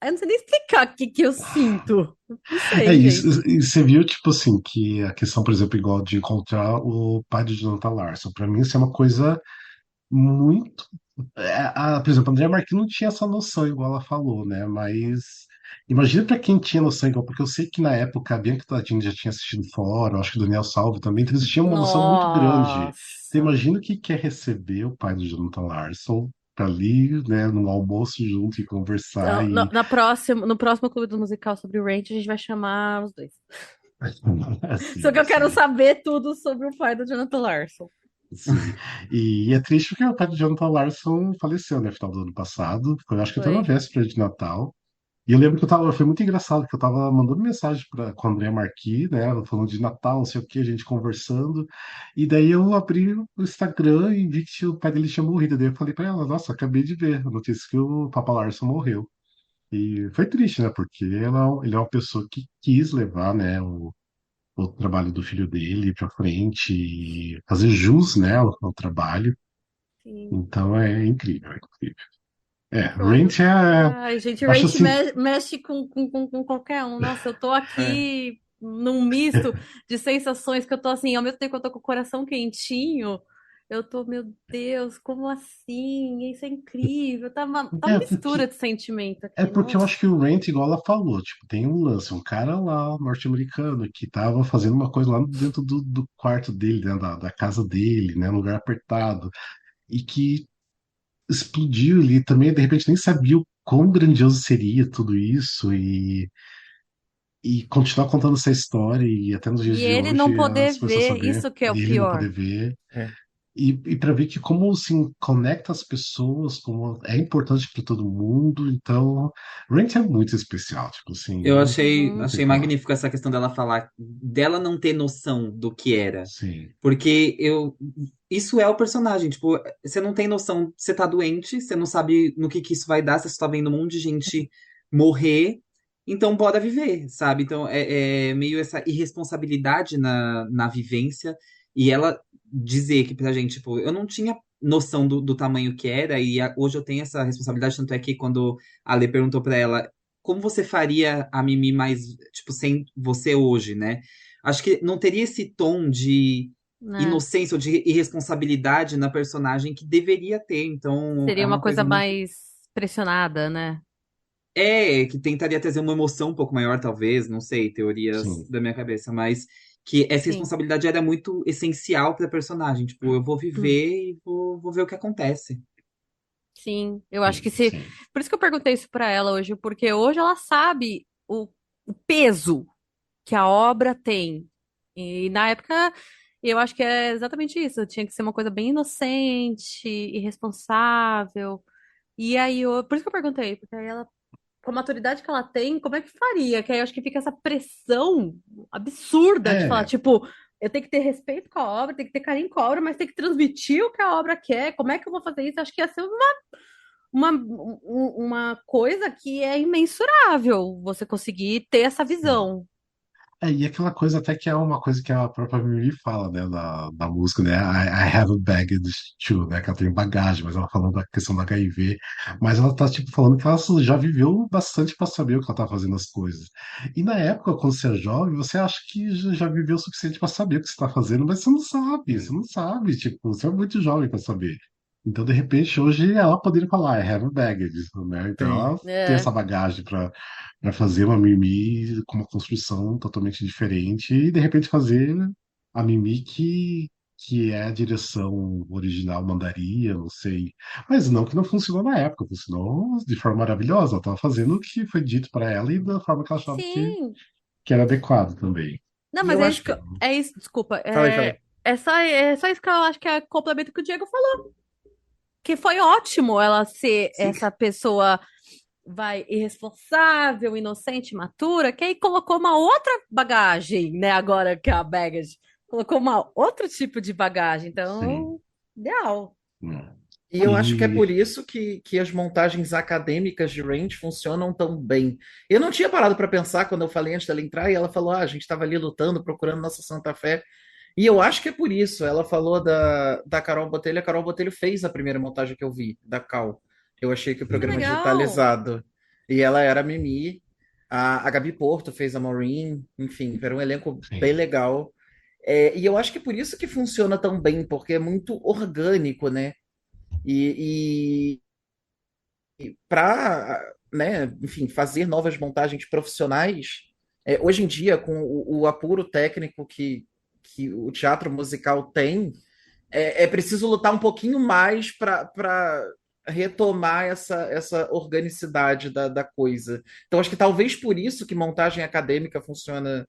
Eu não sei nem explicar o que que eu sinto. Não É sei, isso. gente. E você viu, tipo assim, que a questão, por exemplo, igual de encontrar o pai do Jonathan Larson, pra mim isso é uma coisa muito. Por exemplo, a Andrea Marquinhos não tinha essa noção, igual ela falou, né? Mas imagina pra quem tinha noção igual, porque eu sei que na época a Bianca Tadinho já tinha assistido fora, eu acho que o Daniel Salvo também, então eles tinham uma noção muito grande. Você Nossa. imagina o que que é receber o pai do Jonathan Larson pra ali, né, num almoço junto e conversar Então, e no próximo Clube do Musical sobre o Range, a gente vai chamar os dois. Só assim, que eu quero assim. saber tudo sobre o pai do Jonathan Larson. Sim. E é triste porque o pai do Jonathan Larson faleceu, né, no final do ano passado. Foi, acho que até na Foi. véspera de Natal. E eu lembro que foi muito engraçado, que eu tava mandando mensagem com a Andrea Marquis, né, ela falando de Natal, não sei o que, a gente conversando. E daí eu abri o Instagram e vi que o pai dele tinha morrido. Daí eu falei pra ela, nossa, acabei de ver a notícia que o Papa Larson morreu. E foi triste, né, porque ele é uma pessoa que quis levar, né, o trabalho do filho dele para frente e fazer jus, né, ao trabalho. Sim. Então é incrível, é incrível. Pronto. Rent é, Ai, gente, acho Range assim, mexe com qualquer um. Nossa, eu tô É. aqui num misto de sensações que eu tô assim, ao mesmo tempo que eu tô com o coração quentinho, eu tô, meu Deus, como assim? Isso é incrível. Tá uma é mistura porque de sentimento é aqui, porque eu nossa. acho que o Rent, igual ela falou, tipo, tem um lance, um cara lá, norte-americano, que tava fazendo uma coisa lá dentro do quarto dele, né, da casa dele, né, num lugar apertado, e que explodiu ele também, de repente nem sabia o quão grandioso seria tudo isso, e continuar contando essa história, e até nos dias E de ele não hoje poder as pessoas ver, saber, isso que é o ele não pior. poder ver, É. e para ver que como assim conecta as pessoas, como é importante para todo mundo, então Rent é muito especial, tipo assim, Eu não, achei, não tem achei como. magnífico essa questão dela falar, dela não ter noção do que era. Sim, Porque isso é o personagem, tipo, você não tem noção, você tá doente, você não sabe no que isso vai dar, você só tá vendo um monte de gente morrer, então bora viver, sabe? Então é meio essa irresponsabilidade na vivência, e ela dizer que pra gente, tipo, eu não tinha noção do tamanho que era, e hoje eu tenho essa responsabilidade, tanto é que quando a Lê perguntou pra ela como você faria a Mimi mais, tipo, sem você hoje, né? Acho que não teria esse tom de Né? inocência ou de irresponsabilidade na personagem que deveria ter. Então, é Seria uma uma coisa coisa muito. mais pressionada, né? Que tentaria trazer uma emoção um pouco maior, talvez, não sei, teorias sim, da minha cabeça, mas que essa Sim. responsabilidade era muito essencial para a personagem. Tipo, eu vou viver e vou ver o que acontece. Sim, eu acho que sim, se. sim. Por isso que eu perguntei isso pra ela hoje, porque hoje ela sabe o peso que a obra tem. E na época, eu acho que é exatamente isso. Tinha que ser uma coisa bem inocente, irresponsável. E aí, por isso que eu perguntei, porque aí ela, com a maturidade que ela tem, como é que faria? Que aí eu acho que fica essa pressão absurda de falar, É, tipo, eu tenho que ter respeito com a obra, tenho que ter carinho com a obra, mas tenho que transmitir o que a obra quer. Como é que eu vou fazer isso? Acho que ia ser uma coisa que é imensurável você conseguir ter essa sim. visão. E aquela coisa até que é uma coisa que a própria Mimi fala, né, da música, né, I have a baggage too, né, que ela tem bagagem, mas ela falando da questão do HIV, mas ela tá, tipo, falando que ela já viveu bastante para saber o que ela tá fazendo as coisas. E na época, quando você é jovem, você acha que já viveu o suficiente para saber o que você tá fazendo, mas você não sabe, tipo, você é muito jovem para saber. Então, de repente, hoje ela poderia falar, I have a baggage, né, então Sim. ela tem essa É, bagagem para fazer uma Mimi com uma construção totalmente diferente e de repente fazer a Mimi que é a direção original mandaria, não sei. Mas não que não funcionou na época, funcionou de forma maravilhosa. Ela estava fazendo o que foi dito para ela e da forma que ela achava Sim. que era adequado também. Não, E mas eu é acho isso que. é isso, desculpa. Falei, falei. É só isso que eu acho que é complemento que o Diego falou. Que foi ótimo ela ser Sim, essa pessoa irresponsável, inocente, matura, que aí colocou uma outra bagagem, né? Agora que é a baggage. Colocou uma outro tipo de bagagem. sim. Então, ideal. É. E eu acho que é E por isso que as montagens acadêmicas de Range funcionam tão bem. Eu não tinha parado para pensar quando eu falei antes dela entrar e ela falou: ah, a gente estava ali lutando, procurando nossa Santa Fé. E eu acho que é por isso. Ela falou da Carol Botelho. A Carol Botelho fez a primeira montagem que eu vi, da Cal. Eu achei que o Que programa legal. digitalizado. E ela era a Mimi. A Gabi Porto fez a Maureen. Enfim, era um elenco bem sim, legal. E eu acho que é por isso que funciona tão bem, porque é muito orgânico, né? E, para, né, enfim, fazer novas montagens profissionais, hoje em dia, com o apuro técnico que o teatro musical tem, é preciso lutar um pouquinho mais para retomar essa organicidade da coisa. Então, acho que talvez por isso que montagem acadêmica funciona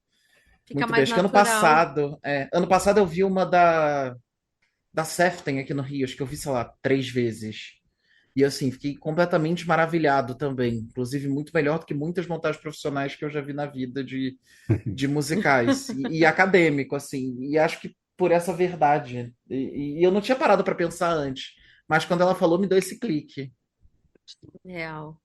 Fica muito bem. mais Acho que natural. ano passado eu vi uma da Seften aqui no Rio, acho que eu vi, sei lá, 3 vezes. E assim, fiquei completamente maravilhado também. Inclusive, muito melhor do que muitas montagens profissionais que eu já vi na vida de musicais. E acadêmico, assim. E acho que por essa verdade. E eu não tinha parado para pensar antes. Mas quando ela falou, me deu esse clique. Real.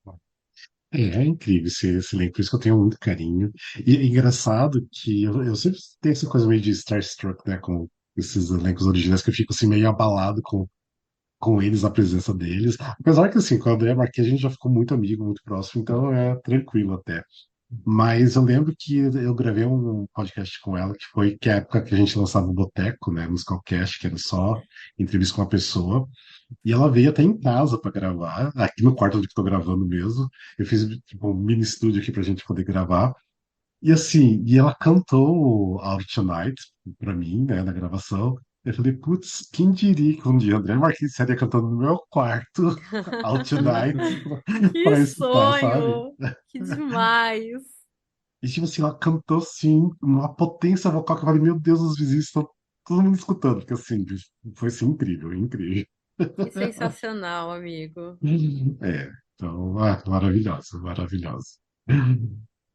é incrível esse elenco, por isso que eu tenho muito carinho. E é engraçado que eu sempre tenho essa coisa meio de starstruck, né, com esses elencos originais, que eu fico assim meio abalado com eles, a presença deles. Apesar que assim, com o André Marques a gente já ficou muito amigo, muito próximo, então é tranquilo até. Mas eu lembro que eu gravei um podcast com ela, que é a época que a gente lançava o Boteco, né, Musicalcast, que era só entrevista com uma pessoa. E ela veio até em casa para gravar, aqui no quarto onde eu tô gravando mesmo. Eu fiz tipo, um mini estúdio aqui pra gente poder gravar. E assim, e ela cantou Out Tonight pra mim, né, na gravação. Eu falei, putz, quem diria que um dia André Marquinhos estaria cantando no meu quarto Out Tonight Que para escutar, sabe? sonho! Que demais! E tipo assim, ela cantou assim, uma potência vocal que eu falei, meu Deus, os vizinhos estão todo mundo escutando, porque assim, foi assim, incrível, incrível. Que sensacional, amigo. É, então, maravilhosa, maravilhosa.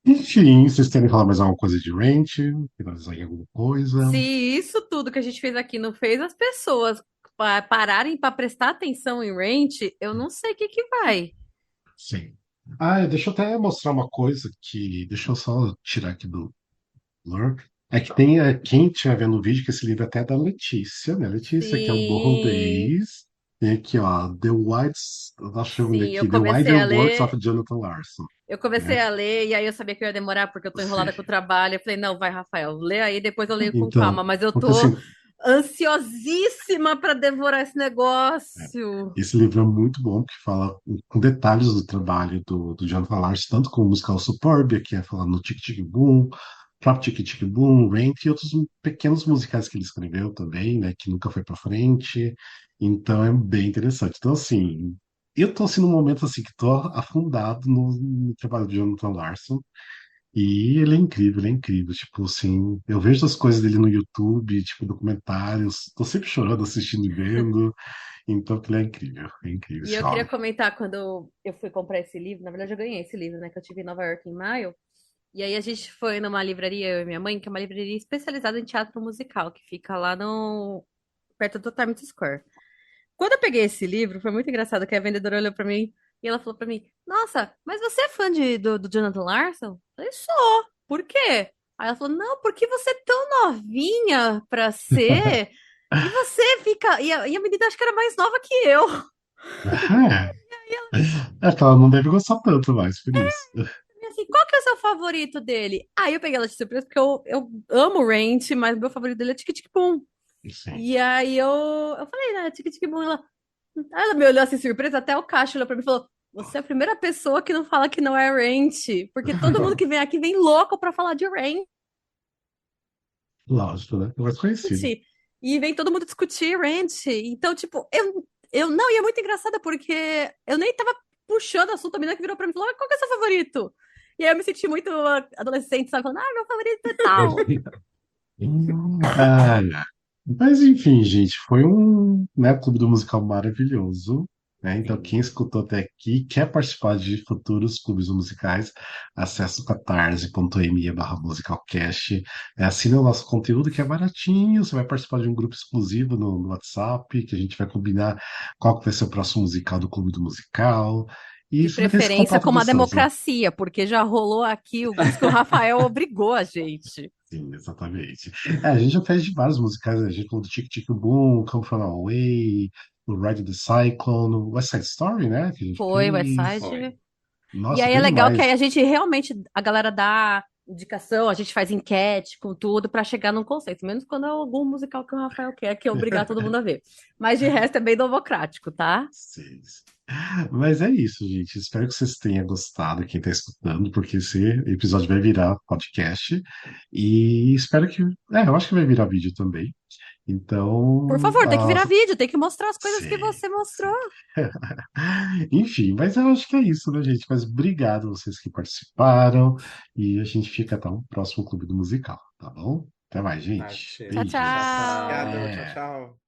Enfim, vocês querem falar mais alguma coisa de Ranch? Finalizar em alguma coisa? Se isso tudo que a gente fez aqui não fez as pessoas pararem para prestar atenção em Ranch, eu não sei o que que vai. Sim. Ah, deixa eu até mostrar uma coisa que. Deixa eu só tirar aqui do Blur. É que tem quem estiver vendo o vídeo, que esse livro até é da Letícia, né? Letícia, que é o Borro Sim, Days. Tem aqui, ó, acho que eu vou ler sim, eu aqui, The comecei Wider a Works ler, of Jonathan Larson, eu comecei né? a ler e aí eu sabia que eu ia demorar porque eu tô enrolada com o trabalho. Eu falei, não, vai, Rafael, lê aí, depois eu leio com Então, calma, mas eu porque tô assim, ansiosíssima para devorar esse é, negócio. esse livro é muito bom, porque fala com detalhes do trabalho do Jonathan Larson, tanto com o musical Superbia, que é falando no Tic Tic Boom, Flap Tic Tic Boom, Rent e outros pequenos musicais que ele escreveu também, né, que nunca foi pra frente. Então é bem interessante. Então, assim, eu tô assim num momento assim que tô afundado no trabalho do Jonathan Larson. E ele é incrível, ele é incrível. Tipo assim, eu vejo as coisas dele no YouTube, tipo, documentários, tô sempre chorando, assistindo e vendo. Então, ele é incrível E esse eu queria homem. comentar quando eu fui comprar esse livro, na verdade eu ganhei esse livro, né, que eu tive em Nova York em maio. E aí a gente foi numa livraria, eu e minha mãe, que é uma livraria especializada em teatro musical, que fica lá no perto do Times Square. Quando eu peguei esse livro, foi muito engraçado que a vendedora olhou pra mim e ela falou pra mim: Nossa, mas você é fã do Jonathan Larson? Eu falei, sou. Por quê? Aí ela falou: Não, porque você é tão novinha pra ser. E você fica. E a menina acho que era mais nova que eu. É, é que ela não deve gostar tanto mais, por isso. E assim, qual que é o seu favorito dele? Aí eu peguei ela de surpresa, porque eu amo o Ranch, mas o meu favorito dele é Tic Tic Boom. Sim. E aí eu falei, né, Tic Tic Boom, aí ela me olhou assim, surpresa, até o Cacho olhou pra mim e falou, você é a primeira pessoa que não fala que não é Ranch, porque todo mundo que vem aqui vem louco pra falar de Ranch. Lógico, né? É mais conhecido. Discutir. E vem todo mundo discutir Ranch. Então, tipo, eu não, e é muito engraçada porque eu nem tava puxando assunto, a menina que virou pra mim e falou: "Ah, qual que é o seu favorito?" E aí eu me senti muito adolescente, sabe? Falando, meu favorito é tal. Ah, mas enfim, gente, foi um, né, clube do musical maravilhoso, né? Então, quem Sim. escutou até aqui, quer participar de futuros clubes musicais, acessa o catarse.me/musicalcast, assina o nosso conteúdo que é baratinho, você vai participar de um grupo exclusivo no WhatsApp, que a gente vai combinar qual que vai ser o próximo musical do clube do musical, e De você vai ter esse preferência contato como a gostoso. democracia, porque já rolou aqui, diz que o Rafael obrigou a gente. Sim, exatamente. A gente já fez de vários musicais, né? A gente falou do Tic Tic Boom, Come From Away, o Ride the Cyclone, o West Side Story, né? Que a gente Foi, fez. Westside. Foi. E Nossa, aí é foi legal que demais. aí a gente realmente, a galera dá indicação, a gente faz enquete com tudo pra chegar num conceito, menos quando é algum musical que o Rafael quer, que é obrigar todo mundo a ver. Mas de resto é bem democrático, tá? Sim. Mas é isso, gente. Espero que vocês tenham gostado, quem está escutando, porque esse episódio vai virar podcast. E espero que. Eu acho que vai virar vídeo também. Por Então, favor, tem que virar vídeo, tem que mostrar as coisas que sim, você mostrou. sim. Enfim, mas eu acho que é isso, né, gente? Mas obrigado a vocês que participaram e a gente fica até o próximo Clube do Musical, tá bom? Até mais, gente. Partiu. Tchau, Beijos. Tchau, tchau. Obrigado, tchau. tchau, É. tchau.